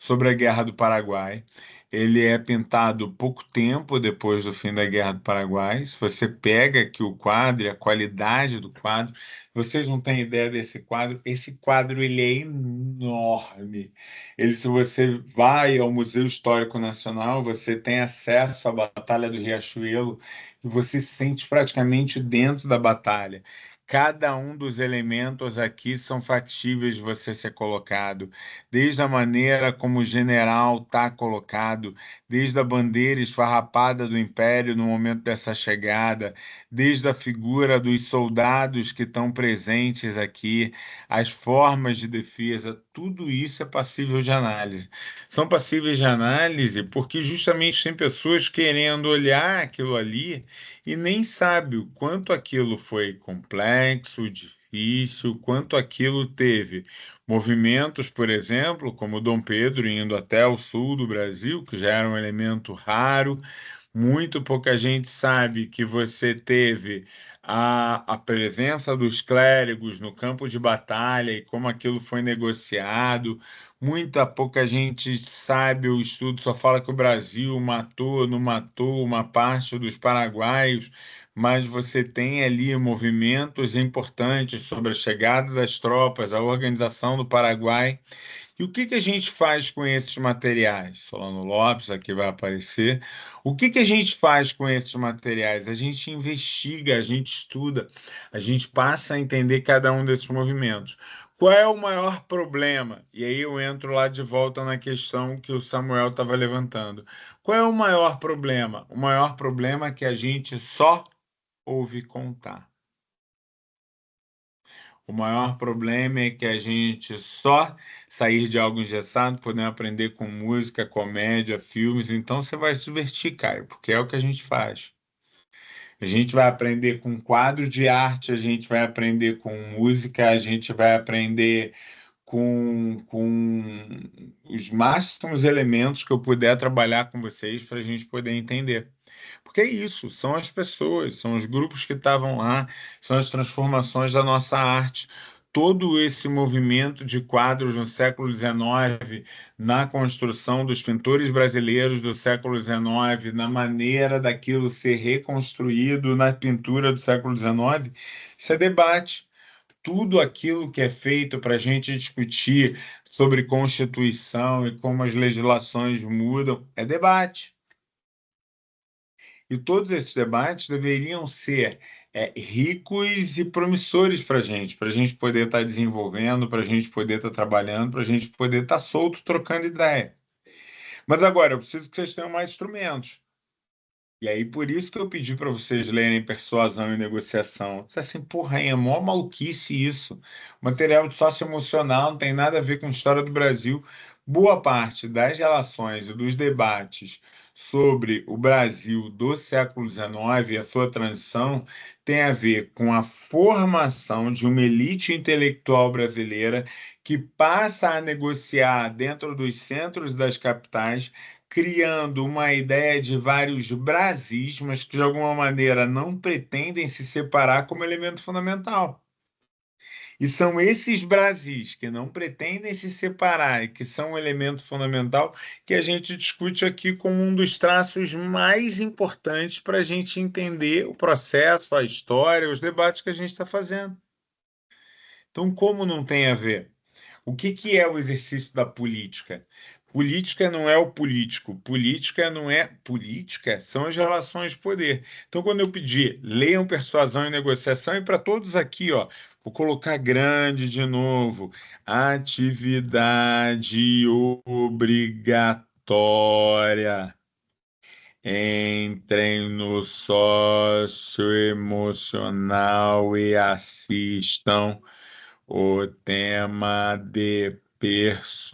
sobre a Guerra do Paraguai. Ele é pintado pouco tempo depois do fim da Guerra do Paraguai. Se você pega aqui o quadro e a qualidade do quadro, vocês não têm ideia desse quadro. Esse quadro ele é enorme. Se você vai ao Museu Histórico Nacional, você tem acesso à Batalha do Riachuelo e você se sente praticamente dentro da batalha. Cada um dos elementos aqui são factíveis de você ser colocado, desde a maneira como o general está colocado, desde a bandeira esfarrapada do Império no momento dessa chegada, desde a figura dos soldados que estão presentes aqui, as formas de defesa, tudo isso é passível de análise. São passíveis de análise porque justamente tem pessoas querendo olhar aquilo ali e nem sabe o quanto aquilo foi complexo, difícil, quanto aquilo teve movimentos, por exemplo, como Dom Pedro indo até o sul do Brasil, que já era um elemento raro. Muito pouca gente sabe que você teve a presença dos clérigos no campo de batalha e como aquilo foi negociado. Muita pouca gente sabe, o estudo só fala que o Brasil matou, não matou uma parte dos paraguaios, mas você tem ali movimentos importantes sobre a chegada das tropas, a organização do Paraguai. E o que que a gente faz com esses materiais? Solano Lopes aqui vai aparecer. O que que a gente faz com esses materiais? A gente investiga, a gente estuda, a gente passa a entender cada um desses movimentos. Qual é o maior problema? E aí eu entro lá de volta na questão que o Samuel estava levantando. Qual é o maior problema? O maior problema é que a gente só ouve contar. O maior problema é que a gente só sair de algo engessado, poder aprender com música, comédia, filmes. Então você vai se divertir, Caio, porque é o que a gente faz. A gente vai aprender com quadro de arte, a gente vai aprender com música, a gente vai aprender com os máximos elementos que eu puder trabalhar com vocês para a gente poder entender. Porque é isso, são as pessoas, são os grupos que estavam lá, são as transformações da nossa arte. Todo esse movimento de quadros no século XIX, na construção dos pintores brasileiros do século XIX, na maneira daquilo ser reconstruído na pintura do século XIX, isso é debate. Tudo aquilo que é feito para a gente discutir sobre Constituição e como as legislações mudam é debate. E todos esses debates deveriam ser ricos e promissores para a gente poder estar desenvolvendo, para a gente poder estar trabalhando, para a gente poder estar solto, trocando ideia. Mas agora, eu preciso que vocês tenham mais instrumentos. E aí, por isso que eu pedi para vocês lerem Persuasão e Negociação. Disse assim, porra, é mó maluquice isso. Material de socioemocional não tem nada a ver com a história do Brasil. Boa parte das relações e dos debates sobre o Brasil do século XIX e a sua transição tem a ver com a formação de uma elite intelectual brasileira que passa a negociar dentro dos centros das capitais criando uma ideia de vários Brasis, mas que de alguma maneira não pretendem se separar como elemento fundamental. E são esses Brasis que não pretendem se separar e que são um elemento fundamental que a gente discute aqui como um dos traços mais importantes para a gente entender o processo, a história, os debates que a gente está fazendo. Então, como não tem a ver? O que que é o exercício da política? Política não é o político, política não é política, são as relações de poder. Então, quando eu pedir, leiam Persuasão e Negociação, e para todos aqui, ó, vou colocar grande de novo, atividade obrigatória. Entrem no socioemocional e assistam o tema de persuasão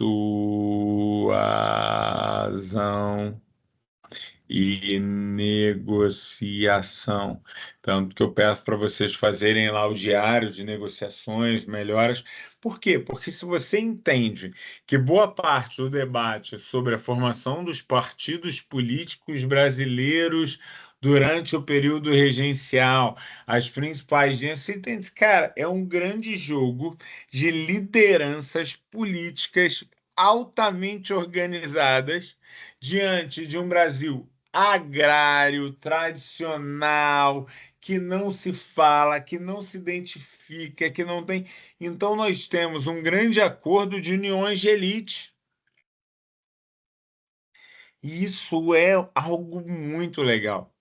e negociação. Tanto que eu peço para vocês fazerem lá o diário de negociações, melhoras. Por quê? Porque se você entende que boa parte do debate sobre a formação dos partidos políticos brasileiros durante o período regencial, as principais você entende, cara, é um grande jogo de lideranças políticas altamente organizadas diante de um Brasil agrário, tradicional, que não se fala, que não se identifica, que não tem. Então, nós temos um grande acordo de uniões de elite. E isso é algo muito legal.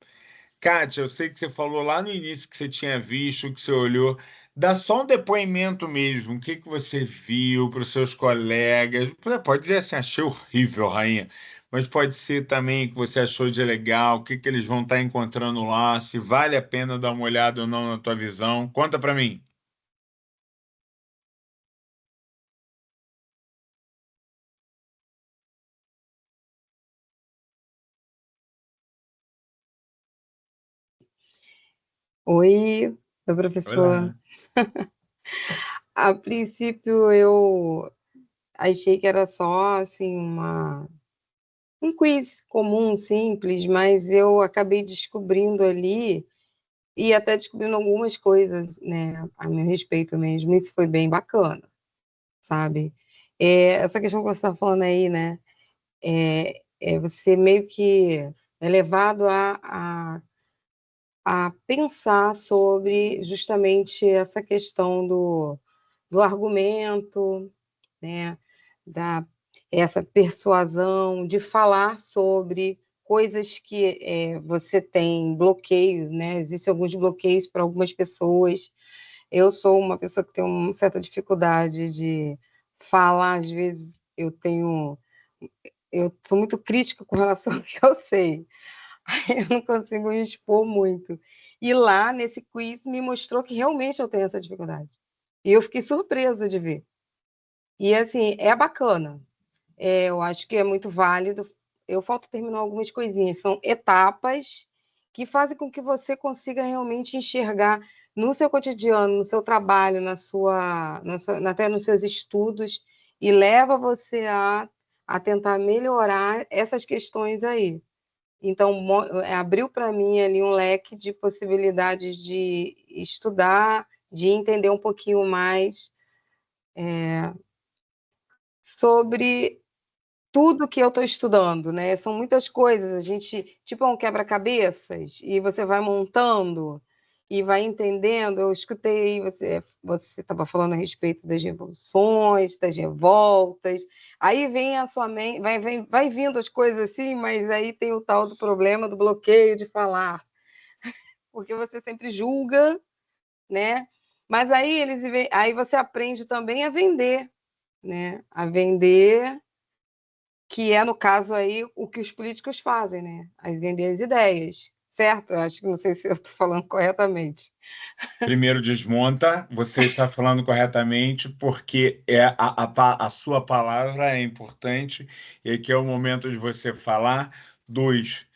Kátia, eu sei que você falou lá no início que você tinha visto, que você olhou. Dá só um depoimento mesmo. O que que você viu para os seus colegas? Pode dizer assim, achei horrível, rainha. Mas pode ser também que você achou de legal, o que que eles vão estar encontrando lá, se vale a pena dar uma olhada ou não na tua visão. Conta para mim. Oi, professor. Olá. A princípio eu achei que era só assim um quiz comum, simples, mas eu acabei descobrindo ali e até descobrindo algumas coisas, né, a meu respeito mesmo. Isso foi bem bacana, sabe? Essa questão que você está falando aí, né? Você meio que é levado a pensar sobre justamente essa questão do argumento, né, da essa persuasão, de falar sobre coisas que você tem bloqueios, né? Existem alguns bloqueios para algumas pessoas. Eu sou uma pessoa que tem uma certa dificuldade de falar, às vezes eu sou muito crítica com relação ao que eu sei. Eu não consigo me expor muito. E lá, nesse quiz, me mostrou que realmente eu tenho essa dificuldade. E eu fiquei surpresa de ver. E, assim, é bacana. Eu acho que é muito válido. Eu falta terminar algumas coisinhas. São etapas que fazem com que você consiga realmente enxergar no seu cotidiano, no seu trabalho, até nos seus estudos, e leva você a tentar melhorar essas questões aí. Então, abriu para mim ali um leque de possibilidades de estudar, de entender um pouquinho mais sobre tudo que eu estou estudando, né? São muitas coisas, a gente, tipo, é um quebra-cabeças, e você vai montando e vai entendendo. Eu escutei você estava falando a respeito das revoluções, das revoltas, aí vem a sua mente, vai vindo as coisas assim, mas aí tem o tal do problema do bloqueio de falar, porque você sempre julga, né? Mas aí você aprende também a vender, né? A vender, que é, no caso aí, o que os políticos fazem, né? As vender as ideias, certo? Eu acho que não sei se eu estou falando corretamente. Primeiro desmonta, você está falando corretamente, porque a sua palavra é importante e aqui é o momento de você falar. Dois,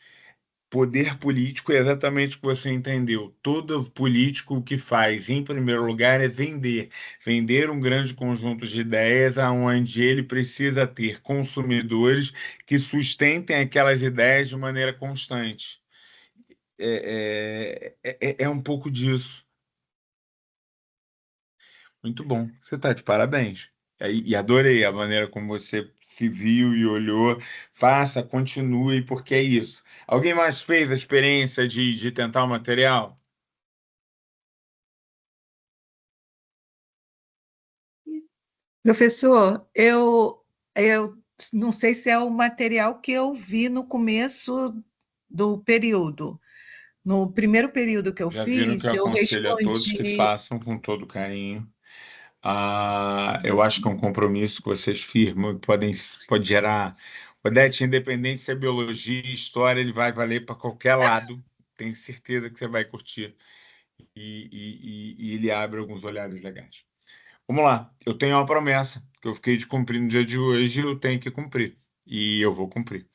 poder político é exatamente o que você entendeu. Todo político o que faz, em primeiro lugar, é vender. Vender um grande conjunto de ideias aonde ele precisa ter consumidores que sustentem aquelas ideias de maneira constante. É um pouco disso. Muito bom. Você está de parabéns. E adorei a maneira como você se viu e olhou. Faça, continue, porque é isso. Alguém mais fez a experiência de tentar o material? Professor, eu não sei se é o material que eu vi no começo do período. No primeiro período que eu Já viram que fiz, eu eu aconselho a todos que respondi. façam com todo carinho. Eu acho que é um compromisso que vocês firmam e pode gerar. Odete, independente se é biologia, história, ele vai valer para qualquer lado. Tenho certeza que você vai curtir. E ele abre alguns olhares legais. Vamos lá, eu tenho uma promessa que eu fiquei de cumprir no dia de hoje e eu tenho que cumprir. E eu vou cumprir.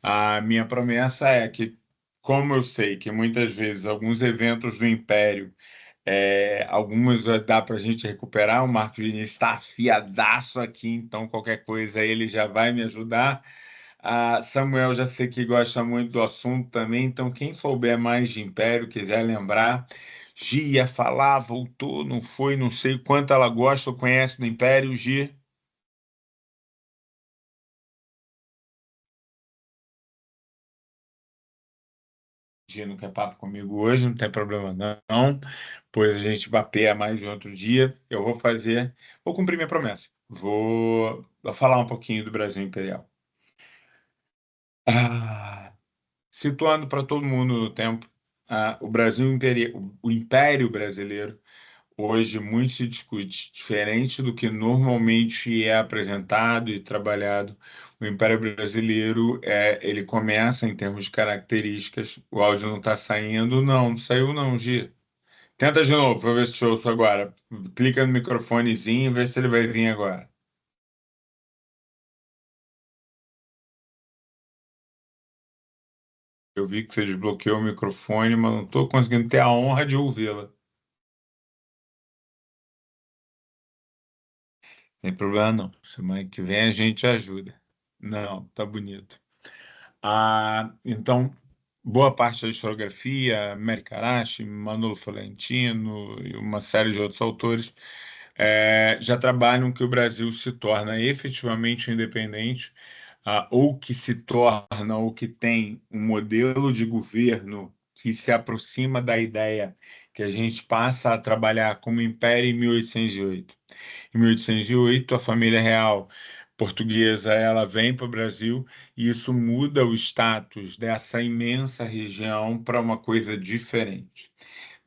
A minha promessa é que, como eu sei que muitas vezes alguns eventos do Império, algumas dá para a gente recuperar, o Marcos Vinícius está afiadaço aqui, então qualquer coisa ele já vai me ajudar. Samuel já sei que gosta muito do assunto também, então quem souber mais de Império, quiser lembrar, Gi ia falar, voltou, não foi, não sei quanto ela gosta ou conhece do Império, Gi. Gi não quer papo comigo hoje, não tem problema não, pois a gente mapeia mais de outro dia. Eu vou cumprir minha promessa. Vou falar um pouquinho do Brasil Imperial. Ah, Situando para todo mundo no tempo, o Brasil o Império Brasileiro. hoje muito se discute, diferente do que normalmente é apresentado e trabalhado. O Império Brasileiro, ele começa em termos de características. O áudio não está saindo, não saiu não, Gi. Tenta de novo, para ver se eu ouço agora. Clica no microfonezinho e vê se ele vai vir agora. Eu vi que você desbloqueou o microfone, mas não estou conseguindo ter a honra de ouvi-la. Tem problema não. Semana que vem a gente ajuda. Não, tá bonito. Então, boa parte da historiografia, Américo Arashi, Manolo Florentino e uma série de outros autores já trabalham que o Brasil se torna efetivamente independente, ou que se torna, ou que tem um modelo de governo que se aproxima da ideia que a gente passa a trabalhar como império em 1808. Em 1808, a família real portuguesa ela vem para o Brasil e isso muda o status dessa imensa região para uma coisa diferente.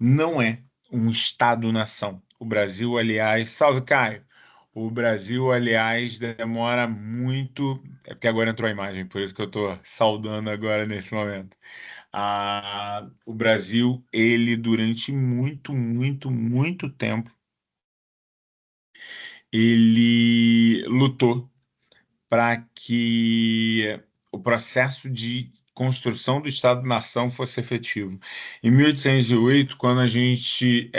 Não é um Estado-nação. O Brasil, aliás, salve Caio. O Brasil, aliás, demora muito. É porque agora entrou a imagem, por isso que eu estou saudando agora nesse momento. O Brasil, ele durante muito, muito, muito tempo, ele lutou para que o processo de construção do Estado-nação fosse efetivo. Em 1808, quando a gente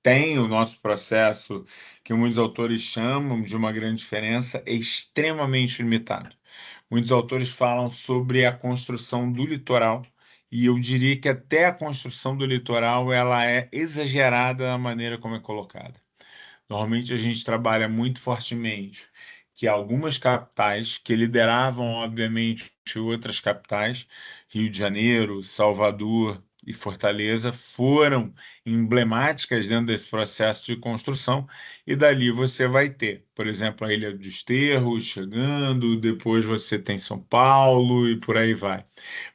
tem o nosso processo, que muitos autores chamam de uma grande diferença, é extremamente limitado. Muitos autores falam sobre a construção do litoral, e eu diria que até a construção do litoral ela é exagerada na maneira como é colocada. Normalmente a gente trabalha muito fortemente que algumas capitais que lideravam, obviamente, outras capitais, Rio de Janeiro, Salvador e Fortaleza, foram emblemáticas dentro desse processo de construção, e dali você vai ter, por exemplo, a Ilha do Desterro chegando, depois você tem São Paulo e por aí vai,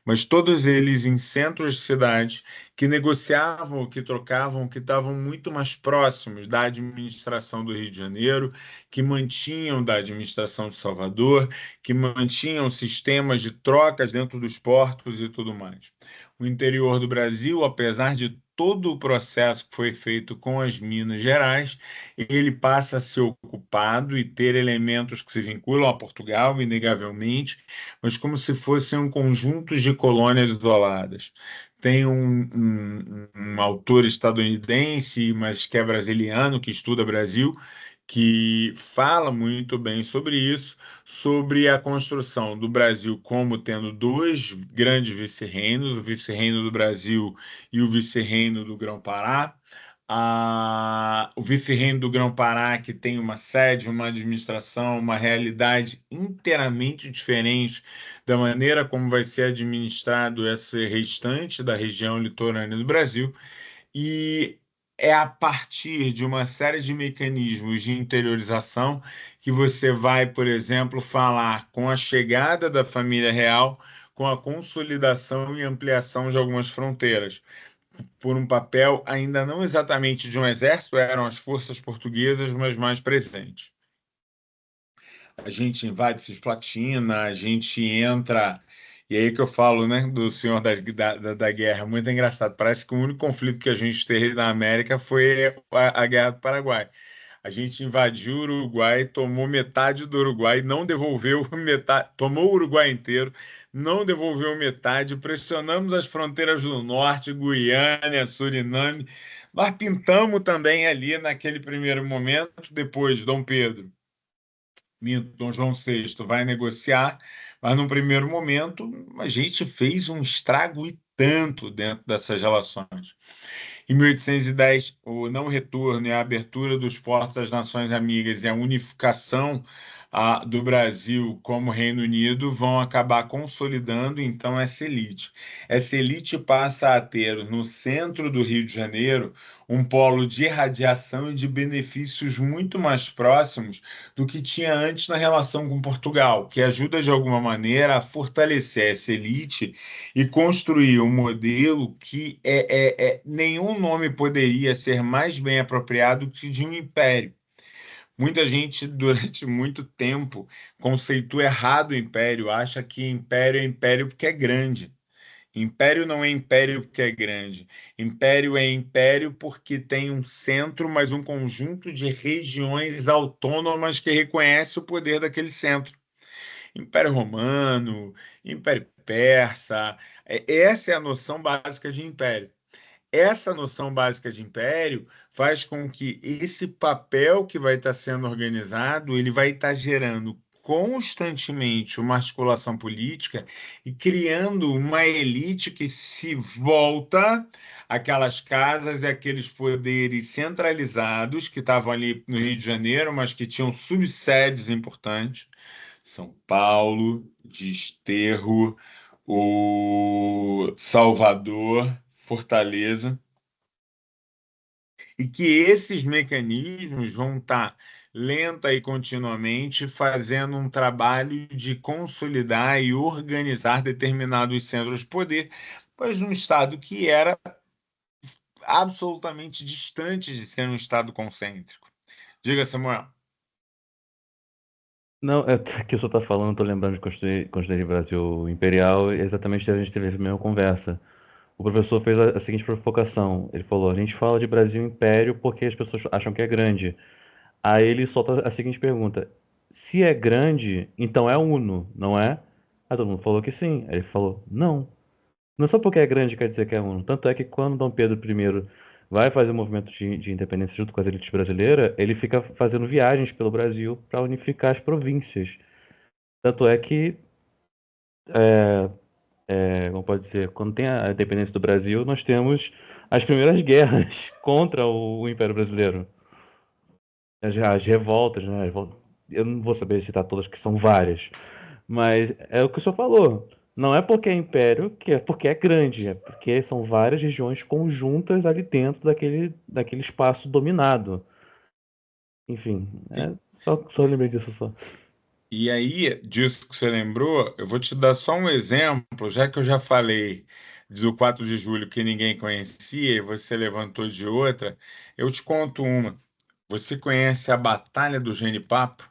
mas todos eles em centros de cidades que negociavam, que trocavam, que estavam muito mais próximos da administração do Rio de Janeiro, que mantinham da administração de Salvador, que mantinham sistemas de trocas dentro dos portos e tudo mais. O interior do Brasil, apesar de todo o processo que foi feito com as Minas Gerais, ele passa a ser ocupado e ter elementos que se vinculam a Portugal, inegavelmente, mas como se fossem um conjunto de colônias isoladas. Tem um autor estadunidense, mas que é brasiliano, que estuda Brasil, que fala muito bem sobre isso, sobre a construção do Brasil como tendo dois grandes vice-reinos, o vice-reino do Brasil e o vice-reino do Grão-Pará. O vice-reino do Grão-Pará, que tem uma sede, uma administração, uma realidade inteiramente diferente da maneira como vai ser administrado esse restante da região litorânea do Brasil, e é a partir de uma série de mecanismos de interiorização que você vai, por exemplo, falar com a chegada da família real, com a consolidação e ampliação de algumas fronteiras, por um papel ainda não exatamente de um exército, eram as forças portuguesas, mas mais presentes. A gente invade Cisplatina, a gente entra. E aí que eu falo, né, do senhor da guerra, muito engraçado. Parece que o único conflito que a gente teve na América foi a Guerra do Paraguai. A gente invadiu o Uruguai, tomou metade do Uruguai, não devolveu metade, tomou o Uruguai inteiro, não devolveu metade, pressionamos as fronteiras do norte, Guiana, Suriname. Nós pintamos também ali naquele primeiro momento, depois Dom Pedro. Dom João VI vai negociar, mas num primeiro momento a gente fez um estrago e tanto dentro dessas relações. Em 1810, o não retorno e a abertura dos portos das nações amigas e a unificação do Brasil como Reino Unido vão acabar consolidando, então, essa elite. Essa elite passa a ter, no centro do Rio de Janeiro, um polo de irradiação e de benefícios muito mais próximos do que tinha antes na relação com Portugal, que ajuda, de alguma maneira, a fortalecer essa elite e construir um modelo que nenhum nome poderia ser mais bem apropriado que de um império. Muita gente, durante muito tempo, conceitua errado o império, acha que império é império porque é grande. Império não é império porque é grande. Império é império porque tem um centro, mas um conjunto de regiões autônomas que reconhece o poder daquele centro. Império Romano, Império Persa, essa é a noção básica de império. Essa noção básica de império faz com que esse papel que vai estar sendo organizado, ele vai estar gerando constantemente uma articulação política e criando uma elite que se volta àquelas casas e aqueles poderes centralizados que estavam ali no Rio de Janeiro, mas que tinham subsedes importantes. São Paulo, Desterro, o Salvador, Fortaleza, e que esses mecanismos vão estar lenta e continuamente fazendo um trabalho de consolidar e organizar determinados centros de poder, pois num estado que era absolutamente distante de ser um estado concêntrico. Diga, Samuel. Não, é que o senhor está falando, estou lembrando de Construir Brasil Imperial, e exatamente a gente teve a mesma conversa. O professor fez a seguinte provocação. Ele falou: a gente fala de Brasil Império porque as pessoas acham que é grande. Aí ele solta a seguinte pergunta: se é grande, então é uno, não é? Aí todo mundo falou que sim. Aí ele falou: não. Não é só porque é grande quer dizer que é uno. Tanto é que quando Dom Pedro I vai fazer o movimento de independência junto com as elites brasileiras, ele fica fazendo viagens pelo Brasil para unificar as províncias. Tanto é que, como pode dizer, quando tem a independência do Brasil, nós temos as primeiras guerras contra o Império Brasileiro. As revoltas, né? Eu não vou saber citar todas, que são várias. Mas é o que o senhor falou. Não é porque é império, que é porque é grande. É porque são várias regiões conjuntas ali dentro daquele espaço dominado. Enfim, só lembrei disso só. E aí, disso que você lembrou, eu vou te dar só um exemplo, já que eu já falei do 4 de julho que ninguém conhecia e você levantou de outra, eu te conto uma. Você conhece a Batalha do Genipapo?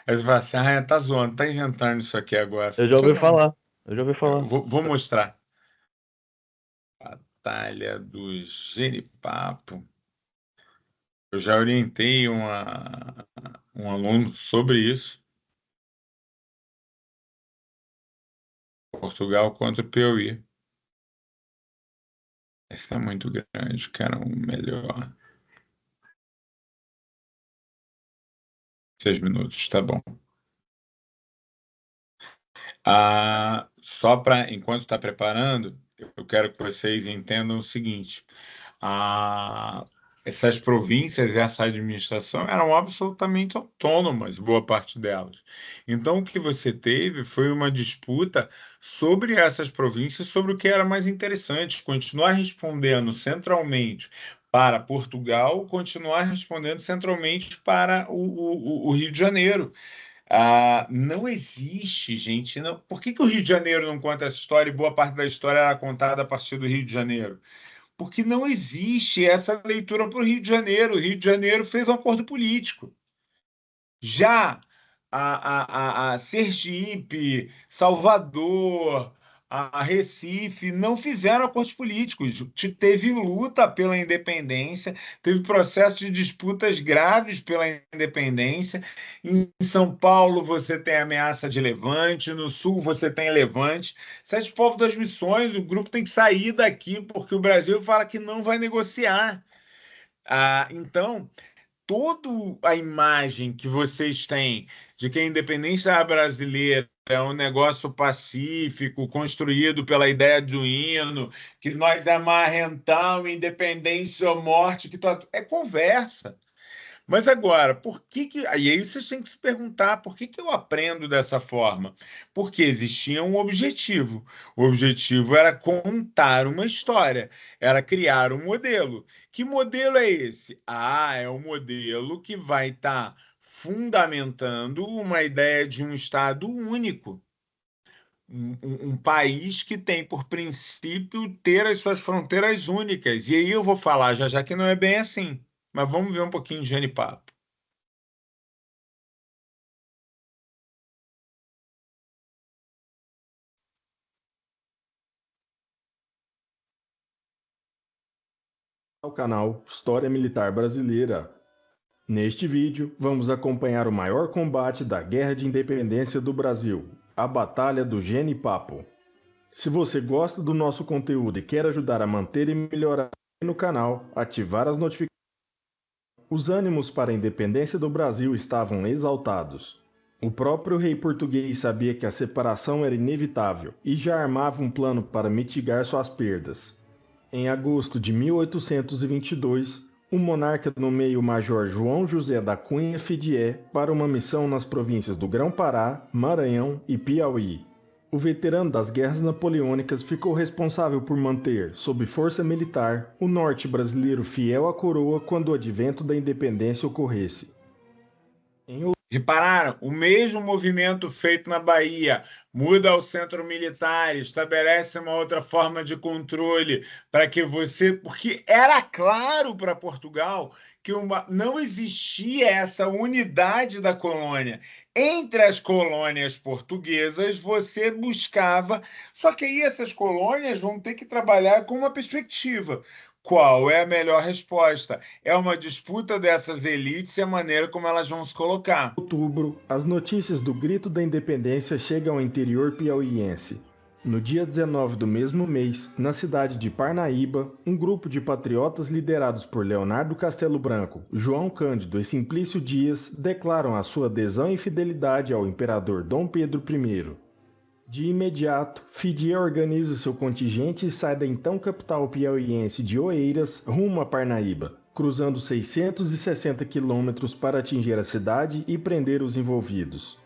Aí você fala assim, tá zoando, tá inventando isso aqui agora. Eu já Que eu ouvi não, falar. Eu já ouvi eu falar. vou mostrar. Batalha do Genipapo. Eu já orientei um aluno sobre isso. Portugal contra o Piauí. Esse é muito grande, quero um melhor. 6 minutos, tá bom. Só para, enquanto está preparando, eu quero que vocês entendam o seguinte: essas províncias, essa administração eram absolutamente autônomas, boa parte delas. Então, o que você teve foi uma disputa sobre essas províncias, sobre o que era mais interessante, continuar respondendo centralmente para Portugal, continuar respondendo centralmente para o Rio de Janeiro. Não existe, gente. Não... Por que o Rio de Janeiro não conta essa história e boa parte da história era contada a partir do Rio de Janeiro? Porque não existe essa leitura para o Rio de Janeiro. O Rio de Janeiro fez um acordo político. Já a Sergipe, Salvador, a Recife não fizeram acordos políticos. Teve luta pela independência, teve processo de disputas graves pela independência. Em São Paulo você tem ameaça de levante, no Sul você tem levante. Sete Povos das Missões, o grupo tem que sair daqui porque o Brasil fala que não vai negociar. Então, toda a imagem que vocês têm de que a independência brasileira é um negócio pacífico, construído pela ideia do hino, que nós amarrentamos independência ou morte, é conversa. Mas agora, por que que... E aí vocês têm que se perguntar por que que eu aprendo dessa forma? Porque existia um objetivo. O objetivo era contar uma história, era criar um modelo. Que modelo é esse? Ah, é o modelo que vai estar fundamentando uma ideia de um Estado único. Um país que tem por princípio ter as suas fronteiras únicas. E aí eu vou falar já já que não é bem assim. Mas vamos ver um pouquinho de Genipapo. Ao canal História Militar Brasileira. Neste vídeo, vamos acompanhar o maior combate da Guerra de Independência do Brasil, a Batalha do Genipapo. Se você gosta do nosso conteúdo e quer ajudar a manter e melhorar no canal, ativar as notificações. Os ânimos para a independência do Brasil estavam exaltados. O próprio rei português sabia que a separação era inevitável e já armava um plano para mitigar suas perdas. Em agosto de 1822, o monarca nomeia o major João José da Cunha Fidié para uma missão nas províncias do Grão-Pará, Maranhão e Piauí. O veterano das guerras napoleônicas ficou responsável por manter, sob força militar, o norte brasileiro fiel à coroa quando o advento da independência ocorresse. Repararam? O mesmo movimento feito na Bahia, muda o centro militar, estabelece uma outra forma de controle para que você... Porque era claro para Portugal que não existia essa unidade da colônia. Entre as colônias portuguesas, você buscava... Só que aí essas colônias vão ter que trabalhar com uma perspectiva. Qual é a melhor resposta? É uma disputa dessas elites e a maneira como elas vão se colocar. Em outubro, as notícias do Grito da Independência chegam ao interior piauiense. No dia 19 do mesmo mês, na cidade de Parnaíba, um grupo de patriotas liderados por Leonardo Castelo Branco, João Cândido e Simplício Dias declaram a sua adesão e fidelidade ao imperador Dom Pedro I. De imediato, Fidié organiza seu contingente e sai da então capital piauiense de Oeiras rumo a Parnaíba, cruzando 660 quilômetros para atingir a cidade e prender os envolvidos.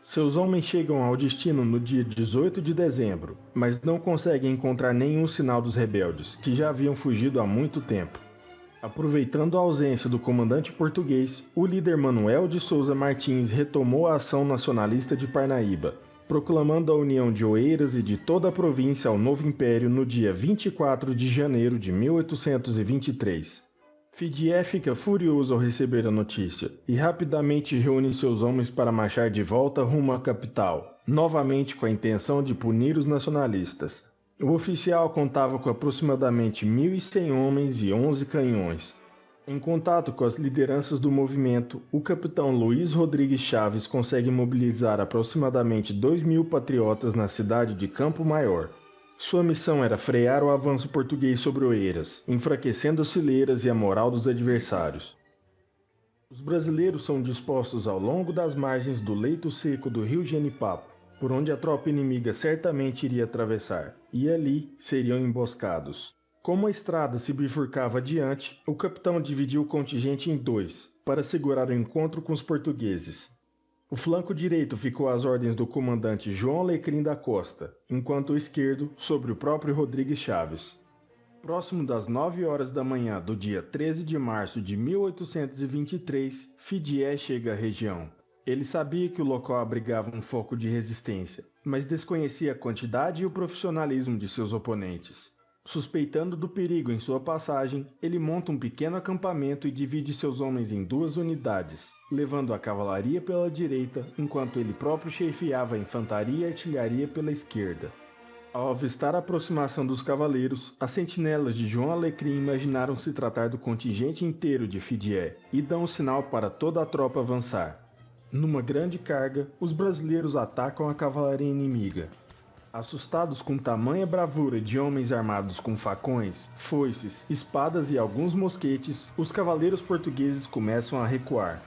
Seus homens chegam ao destino no dia 18 de dezembro, mas não conseguem encontrar nenhum sinal dos rebeldes, que já haviam fugido há muito tempo. Aproveitando a ausência do comandante português, o líder Manuel de Souza Martins retomou a ação nacionalista de Parnaíba, proclamando a união de Oeiras e de toda a província ao novo império no dia 24 de janeiro de 1823. Fidié fica furioso ao receber a notícia e rapidamente reúne seus homens para marchar de volta rumo à capital, novamente com a intenção de punir os nacionalistas. O oficial contava com aproximadamente 1.100 homens e 11 canhões. Em contato com as lideranças do movimento, o capitão Luiz Rodrigues Chaves consegue mobilizar aproximadamente 2.000 patriotas na cidade de Campo Maior. Sua missão era frear o avanço português sobre Oeiras, enfraquecendo as fileiras e a moral dos adversários. Os brasileiros são dispostos ao longo das margens do leito seco do rio Genipapo, por onde a tropa inimiga certamente iria atravessar, e ali seriam emboscados. Como a estrada se bifurcava adiante, o capitão dividiu o contingente em dois, para segurar o encontro com os portugueses. O flanco direito ficou às ordens do comandante João Alecrim da Costa, enquanto o esquerdo sobre o próprio Rodrigues Chaves. Próximo das 9 horas da manhã do dia 13 de março de 1823, Fidié chega à região. Ele sabia que o local abrigava um foco de resistência, mas desconhecia a quantidade e o profissionalismo de seus oponentes. Suspeitando do perigo em sua passagem, ele monta um pequeno acampamento e divide seus homens em duas unidades, levando a cavalaria pela direita, enquanto ele próprio chefiava a infantaria e artilharia pela esquerda. Ao avistar a aproximação dos cavaleiros, as sentinelas de João Alecrim imaginaram se tratar do contingente inteiro de Fidié e dão o sinal para toda a tropa avançar. Numa grande carga, os brasileiros atacam a cavalaria inimiga. Assustados com tamanha bravura de homens armados com facões, foices, espadas e alguns mosquetes, os cavaleiros portugueses começam a recuar.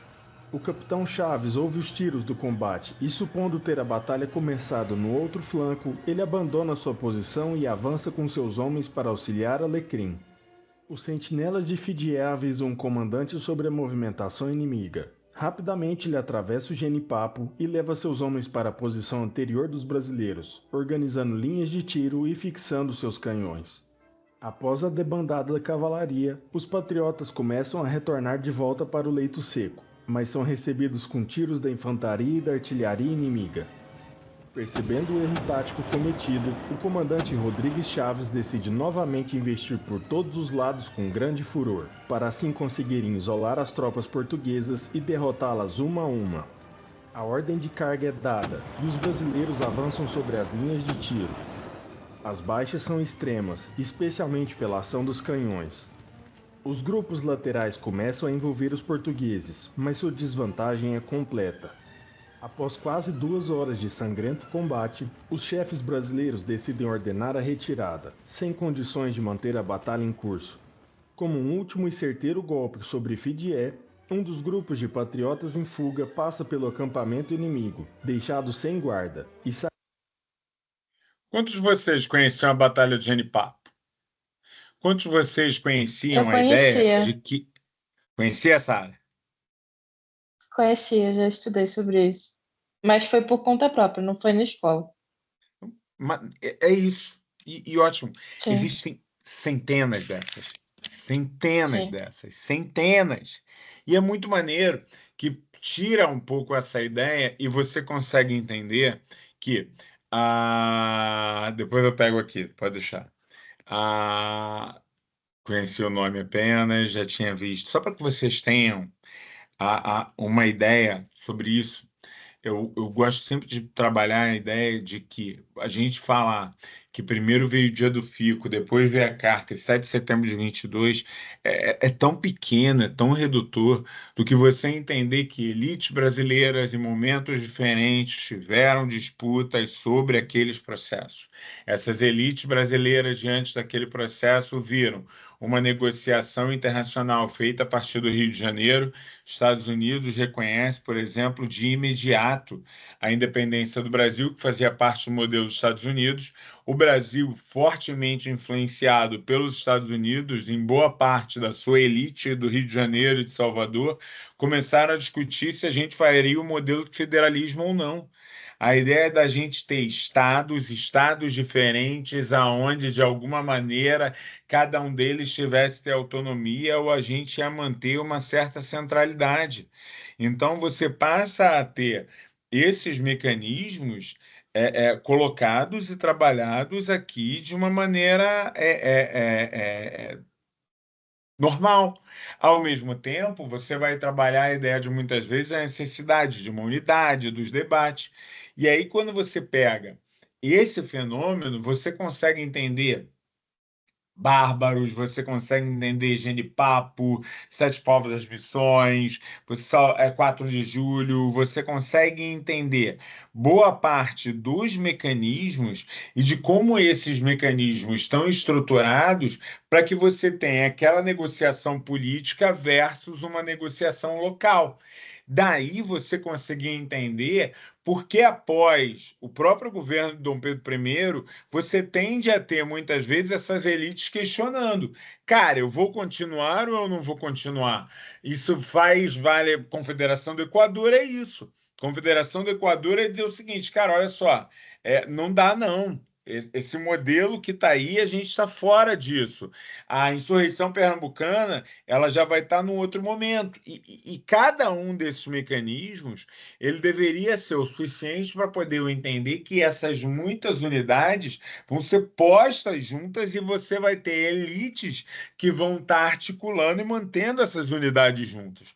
O capitão Chaves ouve os tiros do combate e, supondo ter a batalha começado no outro flanco, ele abandona sua posição e avança com seus homens para auxiliar Alecrim. Os sentinelas de Fidié avisam um comandante sobre a movimentação inimiga. Rapidamente ele atravessa o genipapo e leva seus homens para a posição anterior dos brasileiros, organizando linhas de tiro e fixando seus canhões. Após a debandada da cavalaria, os patriotas começam a retornar de volta para o leito seco, mas são recebidos com tiros da infantaria e da artilharia inimiga. Percebendo o erro tático cometido, o comandante Rodrigues Chaves decide novamente investir por todos os lados com grande furor, para assim conseguirem isolar as tropas portuguesas e derrotá-las uma a uma. A ordem de carga é dada e os brasileiros avançam sobre as linhas de tiro. As baixas são extremas, especialmente pela ação dos canhões. Os grupos laterais começam a envolver os portugueses, mas sua desvantagem é completa. Após quase 2 horas de sangrento combate, os chefes brasileiros decidem ordenar a retirada, sem condições de manter a batalha em curso. Como um último e certeiro golpe sobre Fidié, um dos grupos de patriotas em fuga passa pelo acampamento inimigo, deixado sem guarda, e sai. Quantos de vocês conheciam a Batalha de Genipapo? Quantos de vocês conheciam Eu a ideia conhecia. de que... Conhecia, Sara? Conhecia, já estudei sobre isso. Mas foi por conta própria, não foi na escola. É isso. E ótimo. Sim, Existem centenas dessas. Centenas sim. dessas. Centenas. E é muito maneiro que tira um pouco essa ideia e você consegue entender que... depois eu pego aqui, pode deixar. Conheci o nome apenas, já tinha visto. Só para que vocês tenham uma ideia sobre isso, eu gosto sempre de trabalhar a ideia de que a gente falar que primeiro veio o dia do Fico, depois veio a carta, e 7 de setembro de 22, é tão pequeno, é tão redutor, do que você entender que elites brasileiras em momentos diferentes tiveram disputas sobre aqueles processos. Essas elites brasileiras, diante daquele processo, viram uma negociação internacional feita a partir do Rio de Janeiro. Estados Unidos reconhece, por exemplo, de imediato a independência do Brasil, que fazia parte do modelo dos Estados Unidos. O Brasil, fortemente influenciado pelos Estados Unidos, em boa parte da sua elite do Rio de Janeiro e de Salvador, começaram a discutir se a gente faria o modelo de federalismo ou não. A ideia da gente ter estados diferentes, aonde, de alguma maneira, cada um deles tivesse ter autonomia ou a gente ia manter uma certa centralidade. Então, você passa a ter esses mecanismos colocados e trabalhados aqui de uma maneira normal. Ao mesmo tempo, você vai trabalhar a ideia de, muitas vezes, a necessidade de uma unidade dos debates. E aí, quando você pega esse fenômeno, você consegue entender bárbaros, você consegue entender Genipapo, Sete Povos das Missões, 4 de julho, você consegue entender boa parte dos mecanismos e de como esses mecanismos estão estruturados para que você tenha aquela negociação política versus uma negociação local. Daí você conseguir entender por que, após o próprio governo de Dom Pedro I, você tende a ter, muitas vezes, essas elites questionando. Cara, eu vou continuar ou eu não vou continuar? Isso vale Confederação do Equador, é isso. Confederação do Equador é dizer o seguinte, cara, olha só, não dá não. Esse modelo que está aí, a gente está fora disso. A insurreição pernambucana, ela já vai estar num outro momento. E cada um desses mecanismos, ele deveria ser o suficiente para poder eu entender que essas muitas unidades vão ser postas juntas e você vai ter elites que vão estar articulando e mantendo essas unidades juntas.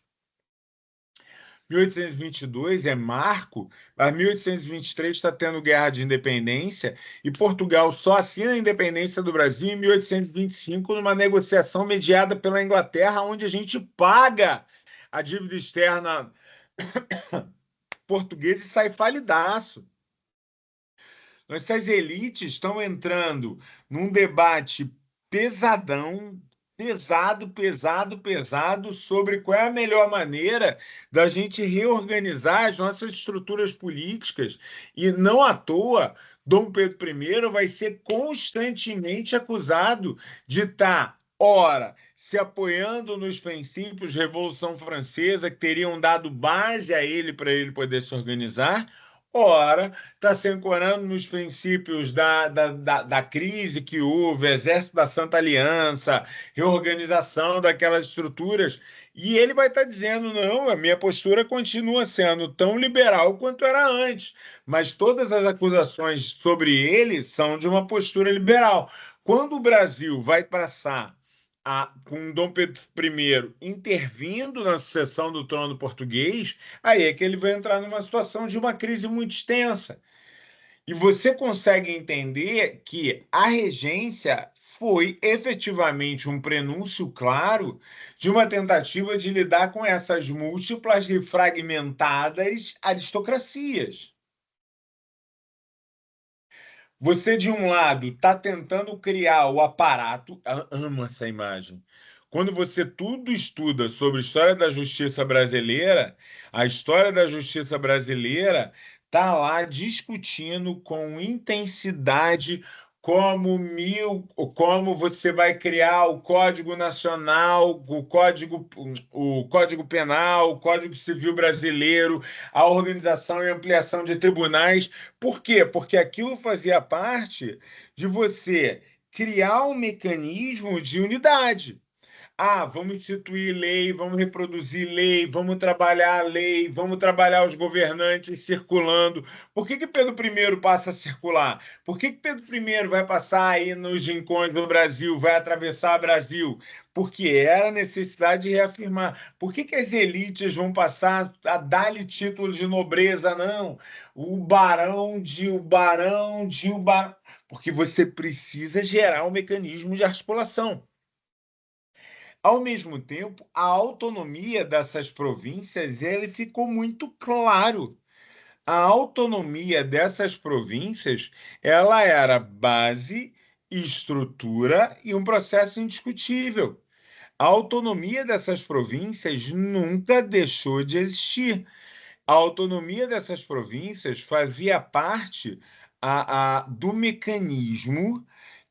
1822 é marco, mas 1823 está tendo guerra de independência e Portugal só assina a independência do Brasil em 1825 numa negociação mediada pela Inglaterra, onde a gente paga a dívida externa portuguesa e sai falidaço. Essas elites estão entrando num debate pesadão, pesado sobre qual é a melhor maneira da gente reorganizar as nossas estruturas políticas. E não à toa, Dom Pedro I vai ser constantemente acusado de estar ora se apoiando nos princípios da Revolução Francesa, que teriam dado base a ele para ele poder se organizar, ora está se ancorando nos princípios da crise que houve, Exército da Santa Aliança, reorganização daquelas estruturas, e ele vai estar dizendo, não, a minha postura continua sendo tão liberal quanto era antes, mas todas as acusações sobre ele são de uma postura liberal. Quando o Brasil vai passar com Dom Pedro I intervindo na sucessão do trono português, aí é que ele vai entrar numa situação de uma crise muito extensa. E você consegue entender que a regência foi efetivamente um prenúncio claro de uma tentativa de lidar com essas múltiplas e fragmentadas aristocracias. Você, de um lado, está tentando criar o aparato, amo essa imagem. Quando você tudo estuda sobre a história da justiça brasileira, a história da justiça brasileira está lá discutindo com intensidade como você vai criar o Código Nacional, o Código Penal, o Código Civil Brasileiro, a organização e ampliação de tribunais. Por quê? Porque aquilo fazia parte de você criar um mecanismo de unidade. Vamos instituir lei, vamos reproduzir lei, vamos trabalhar a lei, vamos trabalhar os governantes circulando. Por que Pedro I passa a circular? Por que Pedro I vai passar aí nos rincões do Brasil, vai atravessar o Brasil? Porque era necessidade de reafirmar. Por que as elites vão passar a dar-lhe título de nobreza? Não. O barão. Porque você precisa gerar um mecanismo de articulação. Ao mesmo tempo, a autonomia dessas províncias ele ficou muito claro. A autonomia dessas províncias ela era base, estrutura e um processo indiscutível. A autonomia dessas províncias nunca deixou de existir. A autonomia dessas províncias fazia parte do mecanismo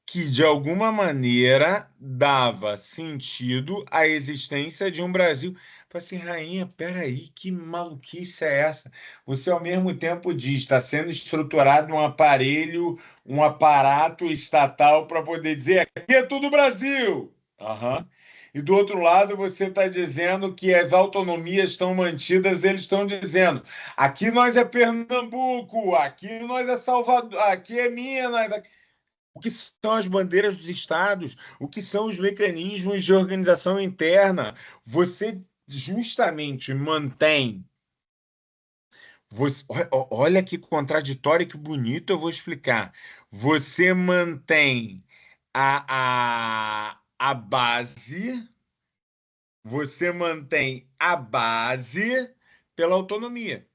que, de alguma maneira, dava sentido à existência de um Brasil. Falei assim, rainha, peraí, que maluquice é essa? Você, ao mesmo tempo, diz está sendo estruturado um aparelho, um aparato estatal para poder dizer aqui é tudo Brasil. Uhum. E, do outro lado, você está dizendo que as autonomias estão mantidas, eles estão dizendo aqui nós é Pernambuco, aqui nós é Salvador, aqui é Minas... O que são as bandeiras dos estados? O que são os mecanismos de organização interna? Você justamente mantém. Olha que contraditório e que bonito, eu vou explicar. Você mantém a base, você mantém a base pela autonomia.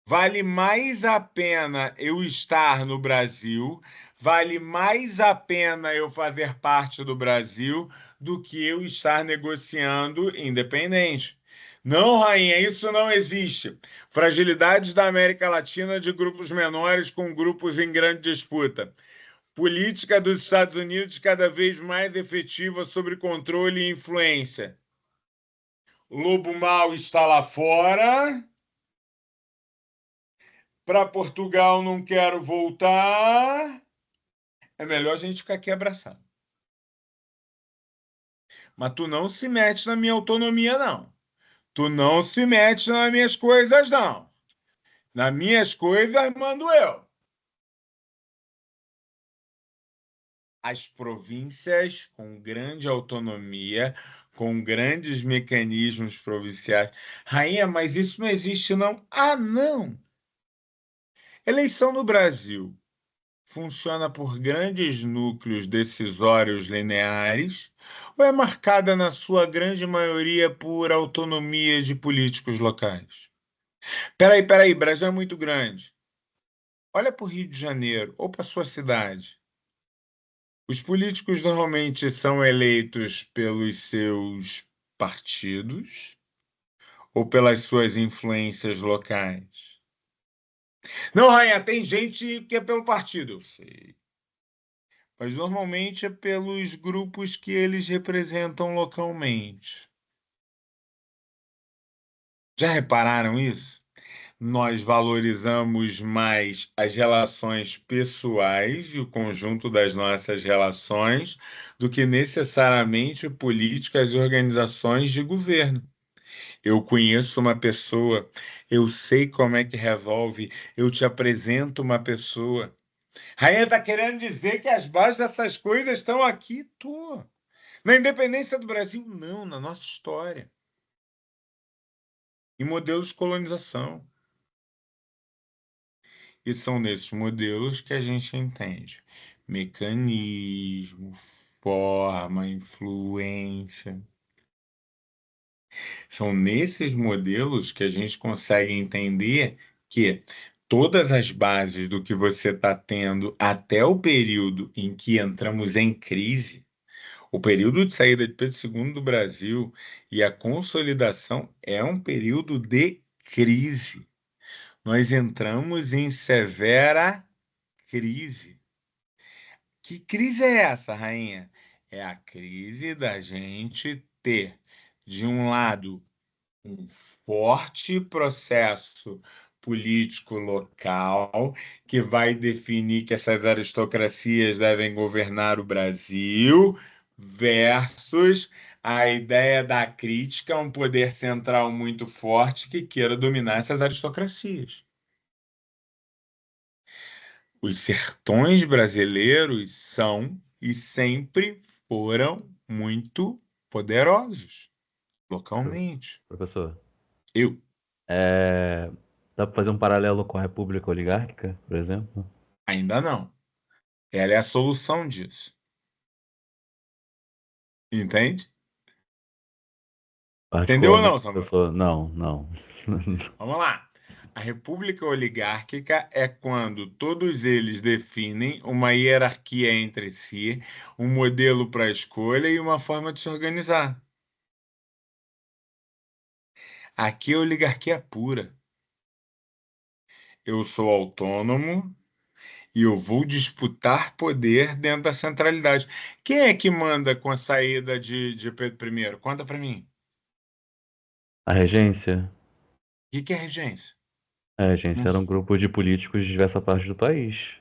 Vale mais a pena eu estar no Brasil, vale mais a pena eu fazer parte do Brasil do que eu estar negociando independente. Não, rainha, isso não existe. Fragilidades da América Latina de grupos menores com grupos em grande disputa. Política dos Estados Unidos cada vez mais efetiva sobre controle e influência. Lobo mau está lá fora. Para Portugal não quero voltar. É melhor a gente ficar aqui abraçado. Mas tu não se mete na minha autonomia, não. Tu não se mete nas minhas coisas, não. Nas minhas coisas, mando eu. As províncias com grande autonomia, com grandes mecanismos provinciais. Rainha, mas isso não existe, não. Não. Eleição no Brasil funciona por grandes núcleos decisórios lineares ou é marcada, na sua grande maioria, por autonomia de políticos locais? Peraí, Brasil é muito grande. Olha para o Rio de Janeiro ou para a sua cidade. Os políticos normalmente são eleitos pelos seus partidos ou pelas suas influências locais? Não, rainha, tem gente que é pelo partido. Eu sei. mas normalmente é pelos grupos que eles representam localmente. Já repararam isso? Nós valorizamos mais as relações pessoais e o conjunto das nossas relações do que necessariamente políticas e organizações de governo. Eu conheço uma pessoa, eu sei como é que resolve, eu te apresento uma pessoa. Rainha está querendo dizer que as bases dessas coisas estão aqui? Tô. Na independência do Brasil? Não, na nossa história. Em modelos de colonização. E são nesses modelos que a gente entende mecanismo, forma, influência. São nesses modelos que a gente consegue entender que todas as bases do que você está tendo até o período em que entramos em crise, o período de saída de Pedro II do Brasil e a consolidação é um período de crise. Nós entramos em severa crise. Que crise é essa, rainha? É a crise da gente ter, de um lado, um forte processo político local que vai definir que essas aristocracias devem governar o Brasil, versus a ideia da crítica a um poder central muito forte que queira dominar essas aristocracias. Os sertões brasileiros são e sempre foram muito poderosos localmente. Professor, Eu dá para fazer um paralelo com a República Oligárquica, por exemplo? ainda não. Ela é a solução disso. Entende? Entendeu ou não, Particularmente, Samuel? professor, não. Vamos lá. A república oligárquica é quando todos eles definem uma hierarquia entre si, um modelo para a escolha e uma forma de se organizar. Aqui é oligarquia pura. Eu sou autônomo e eu vou disputar poder dentro da centralidade. Quem é que manda com a saída de Pedro I? Conta para mim. A regência? O que é regência? A regência Não era um grupo de políticos de diversas partes do país.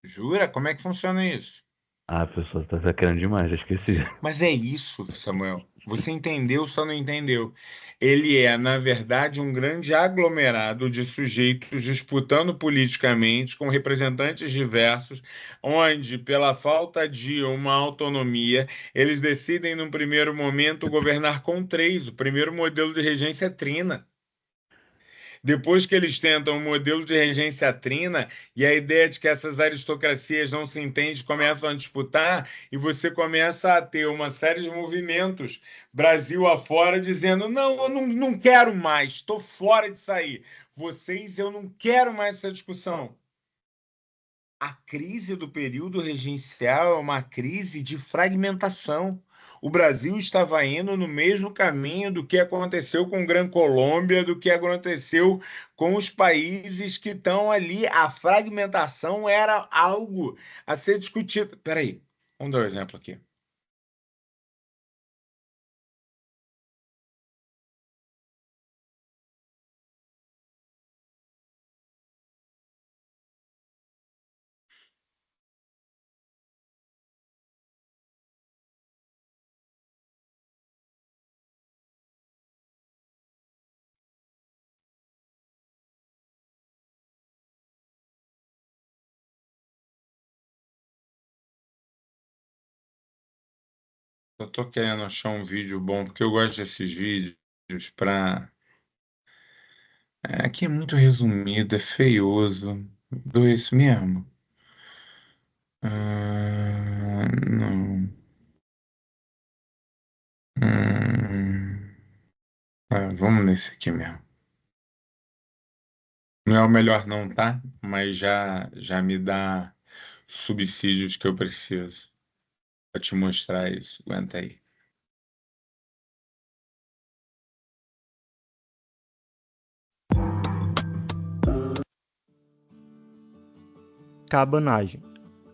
jura? Como é que funciona isso? Ah, professor, você tá querendo demais, já esqueci. Mas é isso, Samuel. Você entendeu, só não entendeu. Ele é, na verdade, um grande aglomerado de sujeitos disputando politicamente com representantes diversos, onde, pela falta de uma autonomia, eles decidem, num primeiro momento, governar com três. O primeiro modelo de regência é trina. Depois que eles tentam um modelo de regência trina e a ideia de que essas aristocracias não se entendem, começam a disputar e você começa a ter uma série de movimentos Brasil afora dizendo não, eu não quero mais, estou fora de sair. Vocês, eu não quero mais essa discussão. A crise do período regencial é uma crise de fragmentação. O Brasil estava indo no mesmo caminho do que aconteceu com Gran Colômbia, do que aconteceu com os países que estão ali. A fragmentação era algo a ser discutido. Peraí, vamos dar um exemplo aqui. Eu estou querendo achar um vídeo bom, porque eu gosto desses vídeos para. Aqui é muito resumido, é feioso. Do isso mesmo? Não. Hum, vamos nesse aqui mesmo. Não é o melhor não, tá? Mas já me dá subsídios que eu preciso para te mostrar isso. Aguenta aí. Cabanagem.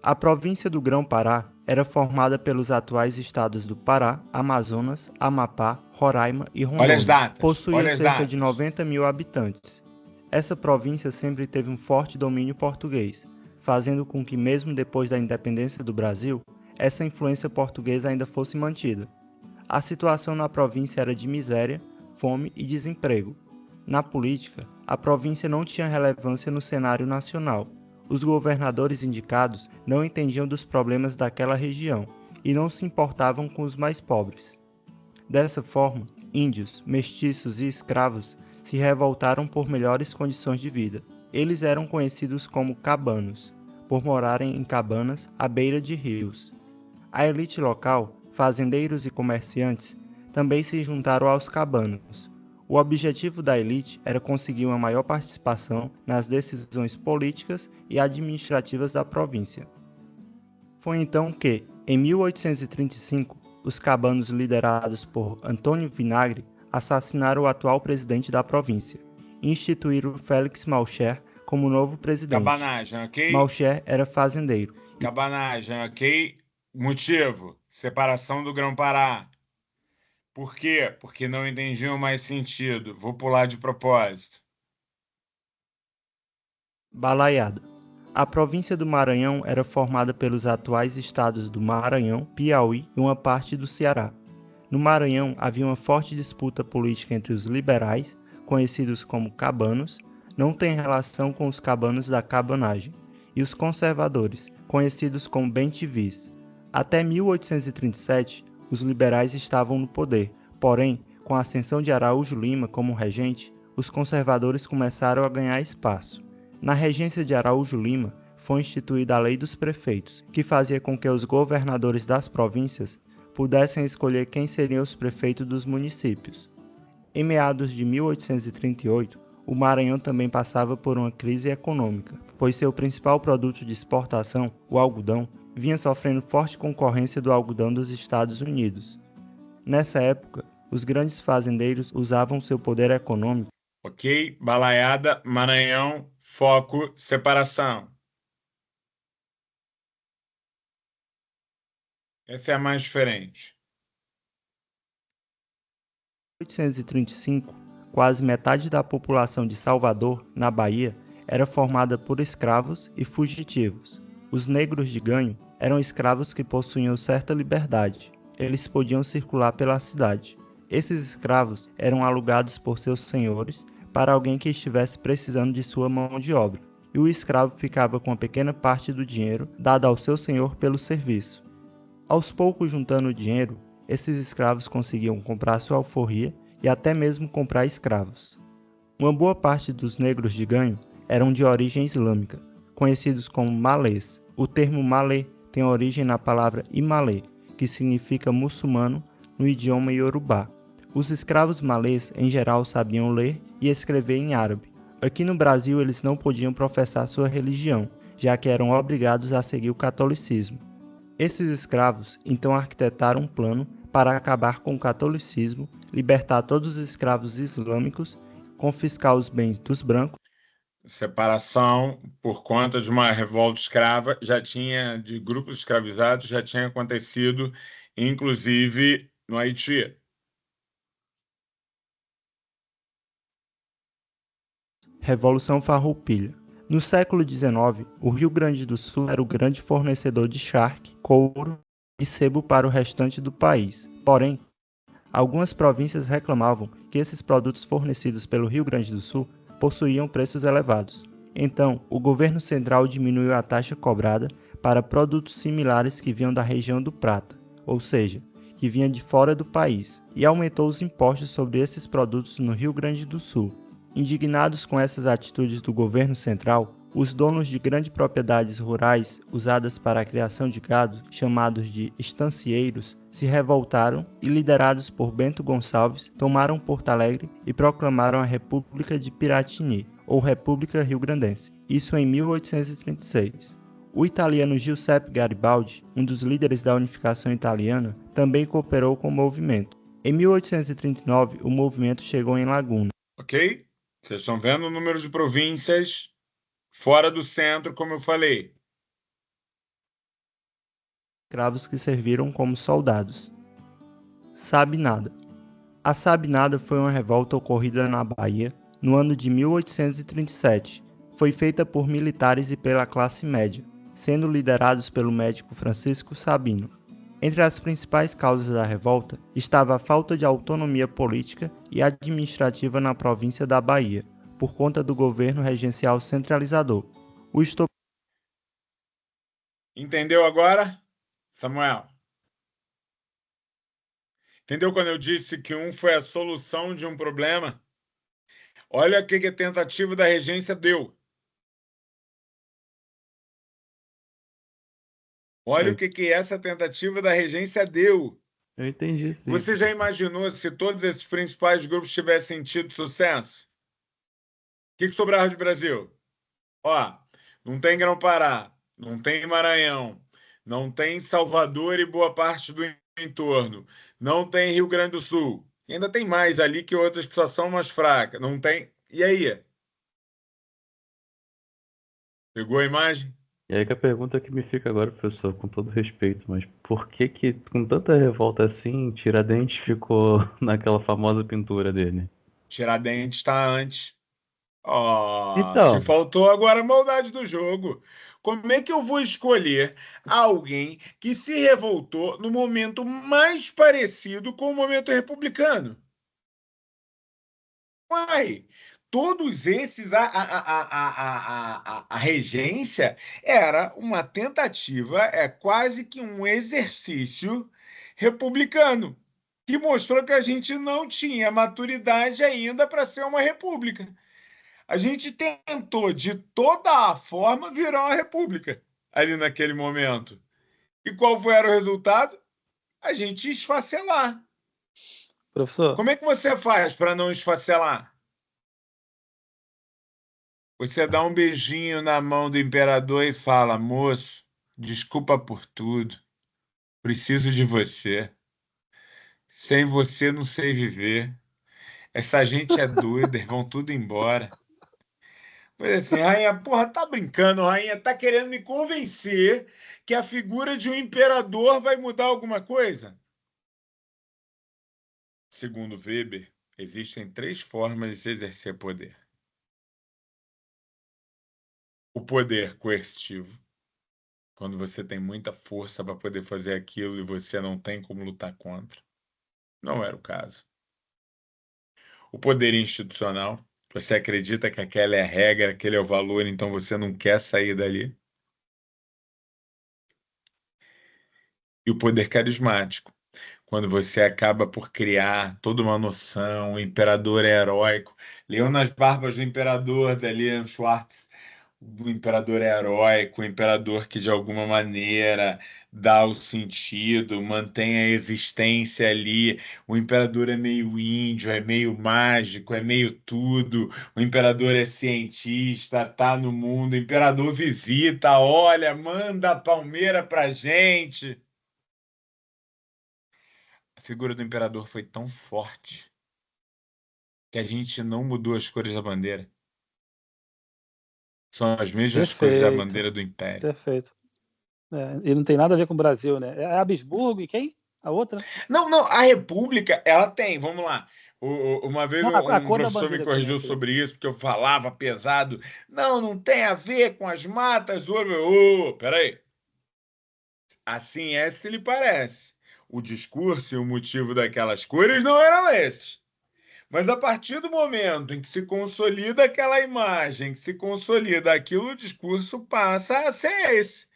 A província do Grão-Pará era formada pelos atuais estados do Pará, Amazonas, Amapá, Roraima e Olha as Rondônia. datas. Possuía Olha as cerca de datas. 90 mil habitantes. Essa província sempre teve um forte domínio português, fazendo com que mesmo depois da independência do Brasil, essa influência portuguesa ainda fosse mantida. A situação na província era de miséria, fome e desemprego. Na política, a província não tinha relevância no cenário nacional. Os governadores indicados não entendiam dos problemas daquela região e não se importavam com os mais pobres. Dessa forma, índios, mestiços e escravos se revoltaram por melhores condições de vida. Eles eram conhecidos como cabanos, por morarem em cabanas à beira de rios. A elite local, fazendeiros e comerciantes, também se juntaram aos cabanos. O objetivo da elite era conseguir uma maior participação nas decisões políticas e administrativas da província. Foi então que, em 1835, os cabanos liderados por Antônio Vinagre assassinaram o atual presidente da província e instituíram Félix Malcher como novo presidente. Cabanagem, ok? Malcher era fazendeiro. Cabanagem, ok? Motivo: separação do Grão-Pará. Por quê? Porque não entendiam mais sentido. Vou pular de propósito. Balaiada. A província do Maranhão era formada pelos atuais estados do Maranhão, Piauí e uma parte do Ceará. No Maranhão havia uma forte disputa política entre os liberais, conhecidos como cabanos, não tem relação com os cabanos da cabanagem, e os conservadores, conhecidos como bentivis. Até 1837, os liberais estavam no poder, porém, com a ascensão de Araújo Lima como regente, os conservadores começaram a ganhar espaço. Na regência de Araújo Lima, foi instituída a Lei dos Prefeitos, que fazia com que os governadores das províncias pudessem escolher quem seriam os prefeitos dos municípios. Em meados de 1838, o Maranhão também passava por uma crise econômica, pois seu principal produto de exportação, o algodão, vinha sofrendo forte concorrência do algodão dos Estados Unidos. Nessa época, os grandes fazendeiros usavam seu poder econômico. Ok? Balaiada, Maranhão, foco, separação. Essa é a mais diferente. Em 1835, quase metade da população de Salvador, na Bahia, era formada por escravos e fugitivos. Os negros de ganho eram escravos que possuíam certa liberdade. Eles podiam circular pela cidade. Esses escravos eram alugados por seus senhores para alguém que estivesse precisando de sua mão de obra, e o escravo ficava com uma pequena parte do dinheiro dada ao seu senhor pelo serviço. Aos poucos, juntando o dinheiro, esses escravos conseguiam comprar sua alforria e até mesmo comprar escravos. Uma boa parte dos negros de ganho eram de origem islâmica, conhecidos como malês. O termo malê tem origem na palavra imalê, que significa muçulmano no idioma iorubá. Os escravos malês, em geral, sabiam ler e escrever em árabe. Aqui no Brasil, eles não podiam professar sua religião, já que eram obrigados a seguir o catolicismo. Esses escravos então arquitetaram um plano para acabar com o catolicismo, libertar todos os escravos islâmicos, confiscar os bens dos brancos. Separação por conta de uma revolta escrava de grupos escravizados já tinha acontecido, inclusive no Haiti. Revolução Farroupilha. No século XIX, o Rio Grande do Sul era o grande fornecedor de charque, couro e sebo para o restante do país. Porém, algumas províncias reclamavam que esses produtos fornecidos pelo Rio Grande do Sul possuíam preços elevados. Então, o governo central diminuiu a taxa cobrada para produtos similares que vinham da região do Prata, ou seja, que vinham de fora do país, e aumentou os impostos sobre esses produtos no Rio Grande do Sul. Indignados com essas atitudes do governo central, os donos de grandes propriedades rurais usadas para a criação de gado, chamados de estancieiros, se revoltaram e, liderados por Bento Gonçalves, tomaram Porto Alegre e proclamaram a República de Piratini, ou República Rio-Grandense, isso em 1836. O italiano Giuseppe Garibaldi, um dos líderes da unificação italiana, também cooperou com o movimento. Em 1839, o movimento chegou em Laguna. Ok? Vocês estão vendo o número de províncias fora do centro, como eu falei. escravos que serviram como soldados. Sabinada. A Sabinada foi uma revolta ocorrida na Bahia no ano de 1837. Foi feita por militares e pela classe média, sendo liderados pelo médico Francisco Sabino. Entre as principais causas da revolta estava a falta de autonomia política e administrativa na província da Bahia, por conta do governo regencial centralizador. Entendeu agora, Samuel? Entendeu quando eu disse que um foi a solução de um problema? Olha o que a tentativa da regência deu. Olha o que essa tentativa da regência deu. Eu entendi, sim. Você já imaginou se todos esses principais grupos tivessem tido sucesso? O que sobrava de Brasil? Ó, não tem Grão-Pará, não tem Maranhão, não tem Salvador e boa parte do entorno, não tem Rio Grande do Sul. E ainda tem mais ali que outras que só são mais fracas. Não tem. E aí? Pegou a imagem? E aí que a pergunta que me fica agora, professor, com todo respeito, mas por que com tanta revolta assim, Tiradentes ficou naquela famosa pintura dele? Tiradentes está antes. Então, Te faltou agora a maldade do jogo. Como é que eu vou escolher alguém que se revoltou no momento mais parecido com o momento republicano? Uai, todos esses, a regência era uma tentativa, é quase que um exercício republicano, que mostrou que a gente não tinha maturidade ainda para ser uma república. A gente tentou, de toda a forma, virar uma república ali naquele momento. E qual era o resultado? A gente esfacelar. Professor, Como é que você faz para não esfacelar? Você dá um beijinho na mão do imperador e fala: moço, desculpa por tudo. Preciso de você. Sem você não sei viver. Essa gente é doida, vão tudo embora. Mas assim, rainha, porra, tá brincando, rainha, tá querendo me convencer que a figura de um imperador vai mudar alguma coisa? Segundo Weber, existem 3 formas de se exercer poder. O poder coercitivo, quando você tem muita força para poder fazer aquilo e você não tem como lutar contra. Não era o caso. O poder institucional, você acredita que aquela é a regra, aquele é o valor, então você não quer sair dali. E o poder carismático, quando você acaba por criar toda uma noção, o imperador é heróico. Leão nas Barbas do Imperador, da Lilian Schwartz. O imperador é heróico, o imperador que de alguma maneira dá o sentido, mantém a existência ali. O imperador é meio índio, é meio mágico, é meio tudo. O imperador é cientista, tá no mundo. O imperador visita, olha, manda a palmeira pra gente. A figura do imperador foi tão forte que a gente não mudou as cores da bandeira. São as mesmas cores da bandeira do Império. Perfeito. E não tem nada a ver com o Brasil, né? É Habsburgo e quem? A outra? Não, a República, ela tem, vamos lá. Uma vez um professor me corrigiu sobre isso, porque eu falava pesado. Não tem a ver com as matas do ouro. Peraí. Assim é se lhe parece. O discurso e o motivo daquelas cores não eram esses. Mas a partir do momento em que se consolida aquela imagem, que se consolida aquilo, o discurso passa a ser esse.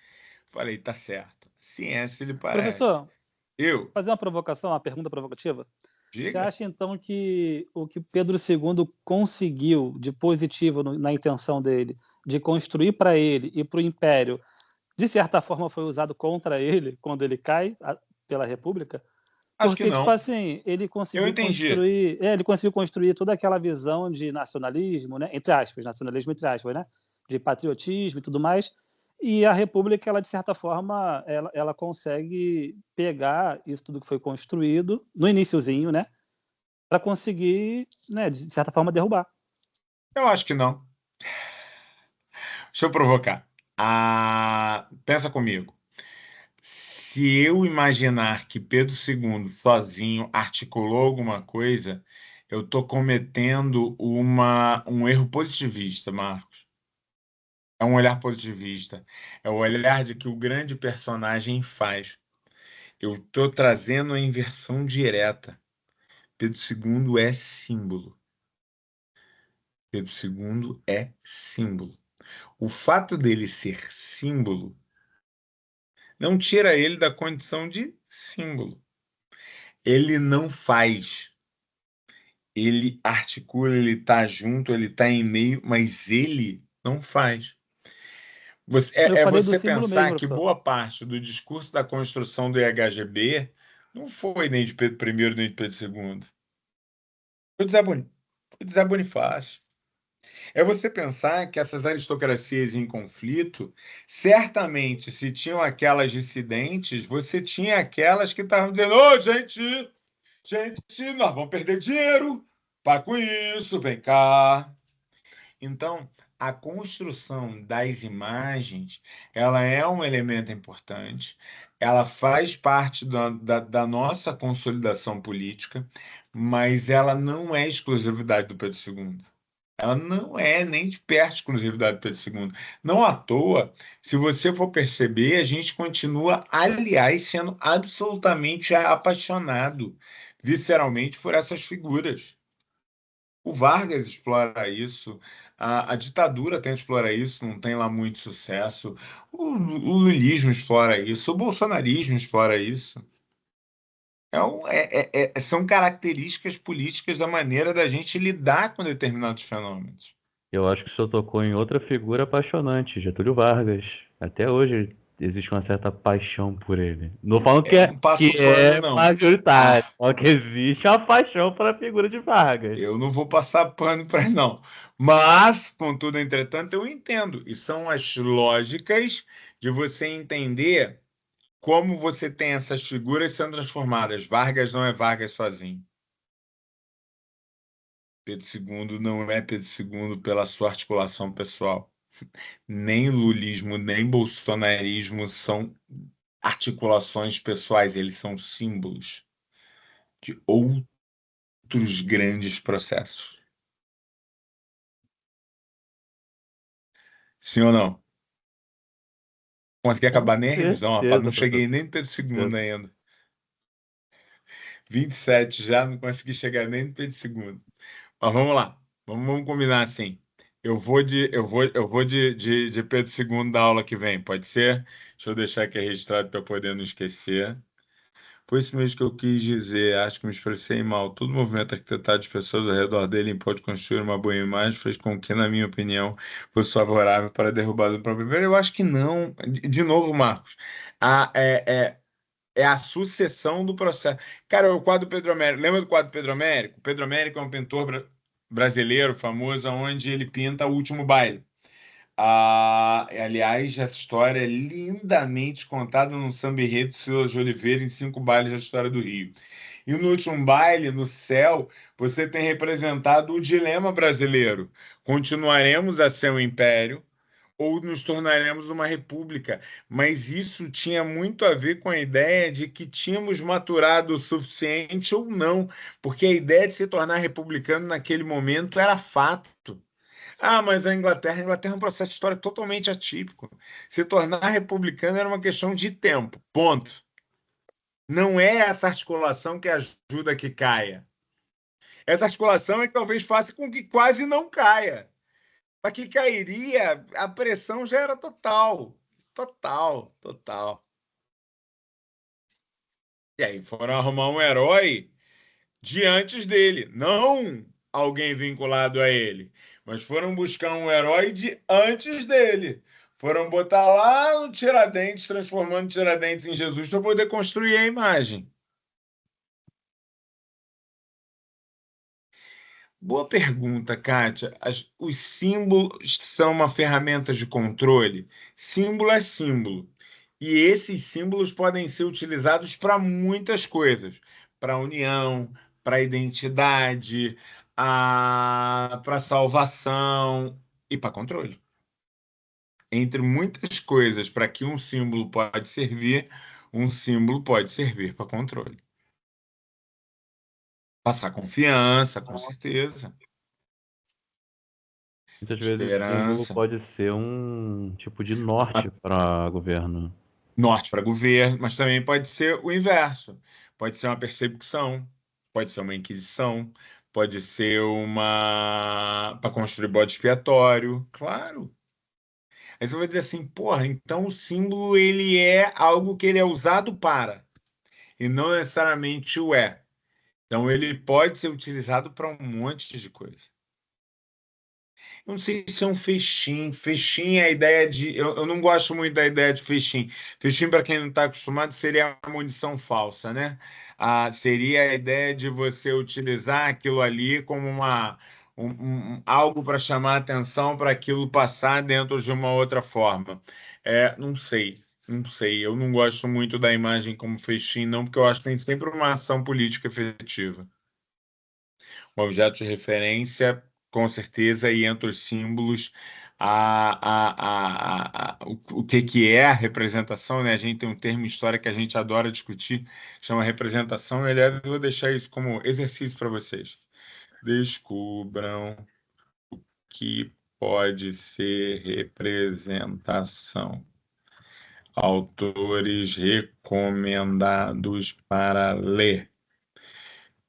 Falei, tá certo. Ciência lhe parece. Professor, eu fazer uma provocação, uma pergunta provocativa. Diga. Você acha, então, que o que Pedro II conseguiu de positivo na intenção dele, de construir para ele e para o Império, de certa forma foi usado contra ele quando ele cai pela República? Acho Porque, que não. tipo assim, ele conseguiu construir toda aquela visão de nacionalismo, né? Entre aspas, nacionalismo entre aspas, né? De patriotismo e tudo mais. E a República, ela de certa forma, ela consegue pegar isso tudo que foi construído no iniciozinho, né? Para conseguir, né? De certa forma, derrubar. Eu acho que não. Deixa eu provocar. Pensa comigo. Se eu imaginar que Pedro II sozinho articulou alguma coisa, eu estou cometendo um erro positivista, Marcos. É um olhar positivista. É o olhar de que o grande personagem faz. Eu estou trazendo a inversão direta. Pedro II é símbolo. Pedro II é símbolo. O fato dele ser símbolo não tira ele da condição de símbolo. Ele não faz. Ele articula, ele está junto, ele está em meio, mas ele não faz. Eu É falei do você símbolo pensar mesmo, que professor. boa parte do discurso da construção do IHGB não foi nem de Pedro I, nem de Pedro II. Foi de Zé Bonifácio. É você pensar que essas aristocracias em conflito, certamente, se tinham aquelas dissidentes, você tinha aquelas que estavam dizendo: ô, gente, nós vamos perder dinheiro. Para com isso, vem cá. Então, a construção das imagens, ela é um elemento importante, ela faz parte da nossa consolidação política, mas ela não é exclusividade do Pedro II. Ela não é nem de perto exclusividade do Pedro II. Não à toa, se você for perceber, a gente continua, aliás, sendo absolutamente apaixonado, visceralmente, por essas figuras. O Vargas explora isso, a ditadura tenta explorar isso, não tem lá muito sucesso. O lulismo explora isso, o bolsonarismo explora isso. São características políticas da maneira da gente lidar com determinados fenômenos. Eu acho que o senhor tocou em outra figura apaixonante, Getúlio Vargas. Até hoje existe uma certa paixão por ele. Não falando Eu não passo que pano, é não. majoritário, só que existe uma paixão pela figura de Vargas. Eu não vou passar pano para não. Mas, contudo, entretanto, eu entendo. E são as lógicas de você entender como você tem essas figuras sendo transformadas. Vargas não é Vargas sozinho. Pedro II não é Pedro II pela sua articulação pessoal. Nem lulismo, nem bolsonarismo são articulações pessoais, eles são símbolos de outros grandes processos. Sim ou não? Consegui Com acabar nem a revisão, rapaz. Não certeza, cheguei professor. nem no Pedro II ainda. 27 já, não consegui chegar nem no Pedro II. Mas vamos lá. Vamos combinar assim. Eu vou de Pedro II da aula que vem, pode ser? Deixa eu deixar aqui registrado para poder não esquecer. Foi isso mesmo que eu quis dizer. Acho que me expressei mal. Todo movimento arquitetado de pessoas ao redor dele pode construir uma boa imagem, fez com que, na minha opinião, fosse favorável para a derrubada do próprio império. Eu acho que não. De novo, Marcos, a, é, é a sucessão do processo. Cara, o quadro Pedro Américo. Lembra do quadro Pedro Américo? Pedro Américo é um pintor brasileiro famoso, onde ele pinta O Último Baile. Aliás, essa história é lindamente contada no Samba Enredo de Silas de Oliveira em 5 bailes da história do Rio. E no último baile, no céu, você tem representado o dilema brasileiro. Continuaremos a ser um império ou nos tornaremos uma república? Mas isso tinha muito a ver com a ideia de que tínhamos maturado o suficiente ou não, porque a ideia de se tornar republicano naquele momento era fato. Mas a Inglaterra é um processo histórico totalmente atípico. Se tornar republicano era uma questão de tempo, ponto. Não é essa articulação que ajuda a que caia. Essa articulação é que talvez faça com que quase não caia. Para que cairia, a pressão já era total. Total, total. E aí foram arrumar um herói de antes dele, não alguém vinculado a ele, mas foram buscar um herói de antes dele. Foram botar lá no Tiradentes, transformando Tiradentes em Jesus para poder construir a imagem. Boa pergunta, Kátia. Os símbolos são uma ferramenta de controle? Símbolo é símbolo. E esses símbolos podem ser utilizados para muitas coisas. Para a união, para a identidade, para salvação e para controle. Entre muitas coisas para que um símbolo pode servir, um símbolo pode servir para controle. Passar confiança, com certeza. Muitas vezes o símbolo Esperança. pode ser um tipo de norte para governo. Norte para governo, mas também pode ser o inverso. Pode ser uma perseguição, pode ser uma inquisição, pode ser uma para construir bode expiatório, claro. Aí você vai dizer assim, porra, então o símbolo ele é algo que ele é usado para, e não necessariamente o é. Então ele pode ser utilizado para um monte de coisa. Eu não sei se é um fechim. Fechim é a ideia de. Eu não gosto muito da ideia de fechim. Fechim, para quem não está acostumado, seria a munição falsa, né? Seria a ideia de você utilizar aquilo ali como algo para chamar a atenção para aquilo passar dentro de uma outra forma. Não sei. Não sei. Eu não gosto muito da imagem como fechim, não, porque eu acho que tem sempre uma ação política efetiva. Um objeto de referência, com certeza, e entre os símbolos, o que é a representação, né? A gente tem um termo em história que a gente adora discutir, chama representação, e aliás, eu vou deixar isso como exercício para vocês. Descubram o que pode ser representação. Autores recomendados para ler.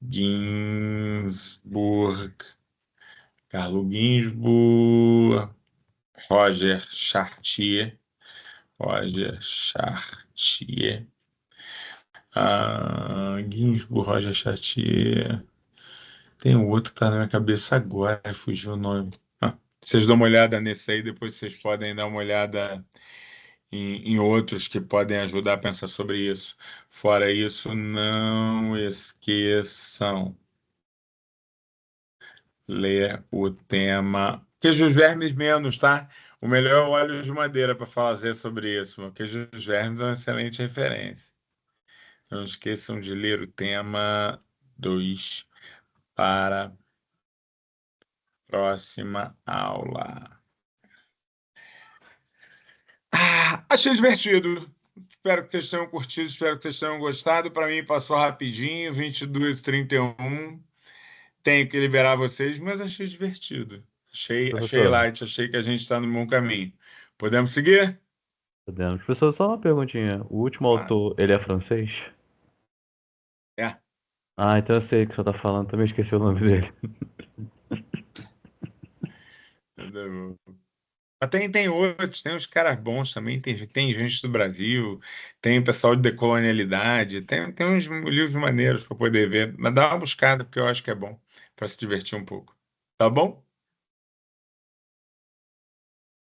Ginsburg, Carlo Ginzburg, Roger Chartier, Ginsburg, Roger Chartier. Tem um outro que tá na minha cabeça agora, fugiu o nome. Vocês dão uma olhada nesse aí, depois vocês podem dar uma olhada em outros que podem ajudar a pensar sobre isso. Fora isso, não esqueçam. Ler o tema. Queijos vermes menos, tá? O melhor é o óleo de madeira para fazer sobre isso. O queijos vermes é uma excelente referência. Não esqueçam de ler o tema 2 para a próxima aula. Achei divertido. Espero que vocês tenham curtido, espero que vocês tenham gostado. Para mim passou rapidinho, 22h31. Tenho que liberar vocês, mas achei divertido. Achei Professor, light, achei que a gente está no bom caminho. Podemos seguir? podemos. Professor, só uma perguntinha. O último autor, ele é francês? É. Ah, então eu sei o que o senhor tá falando, também esqueci o nome dele. Mas tem outros, tem uns caras bons também, tem gente do Brasil, tem o pessoal de decolonialidade, tem uns livros maneiros para poder ver. Mas dá uma buscada, porque eu acho que é bom para se divertir um pouco. Tá bom?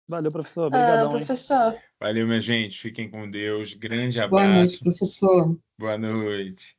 Valeu, professor. Obrigadão, hein? Professor, Valeu, minha gente. Fiquem com Deus. Grande boa noite, abraço. professor. Boa noite.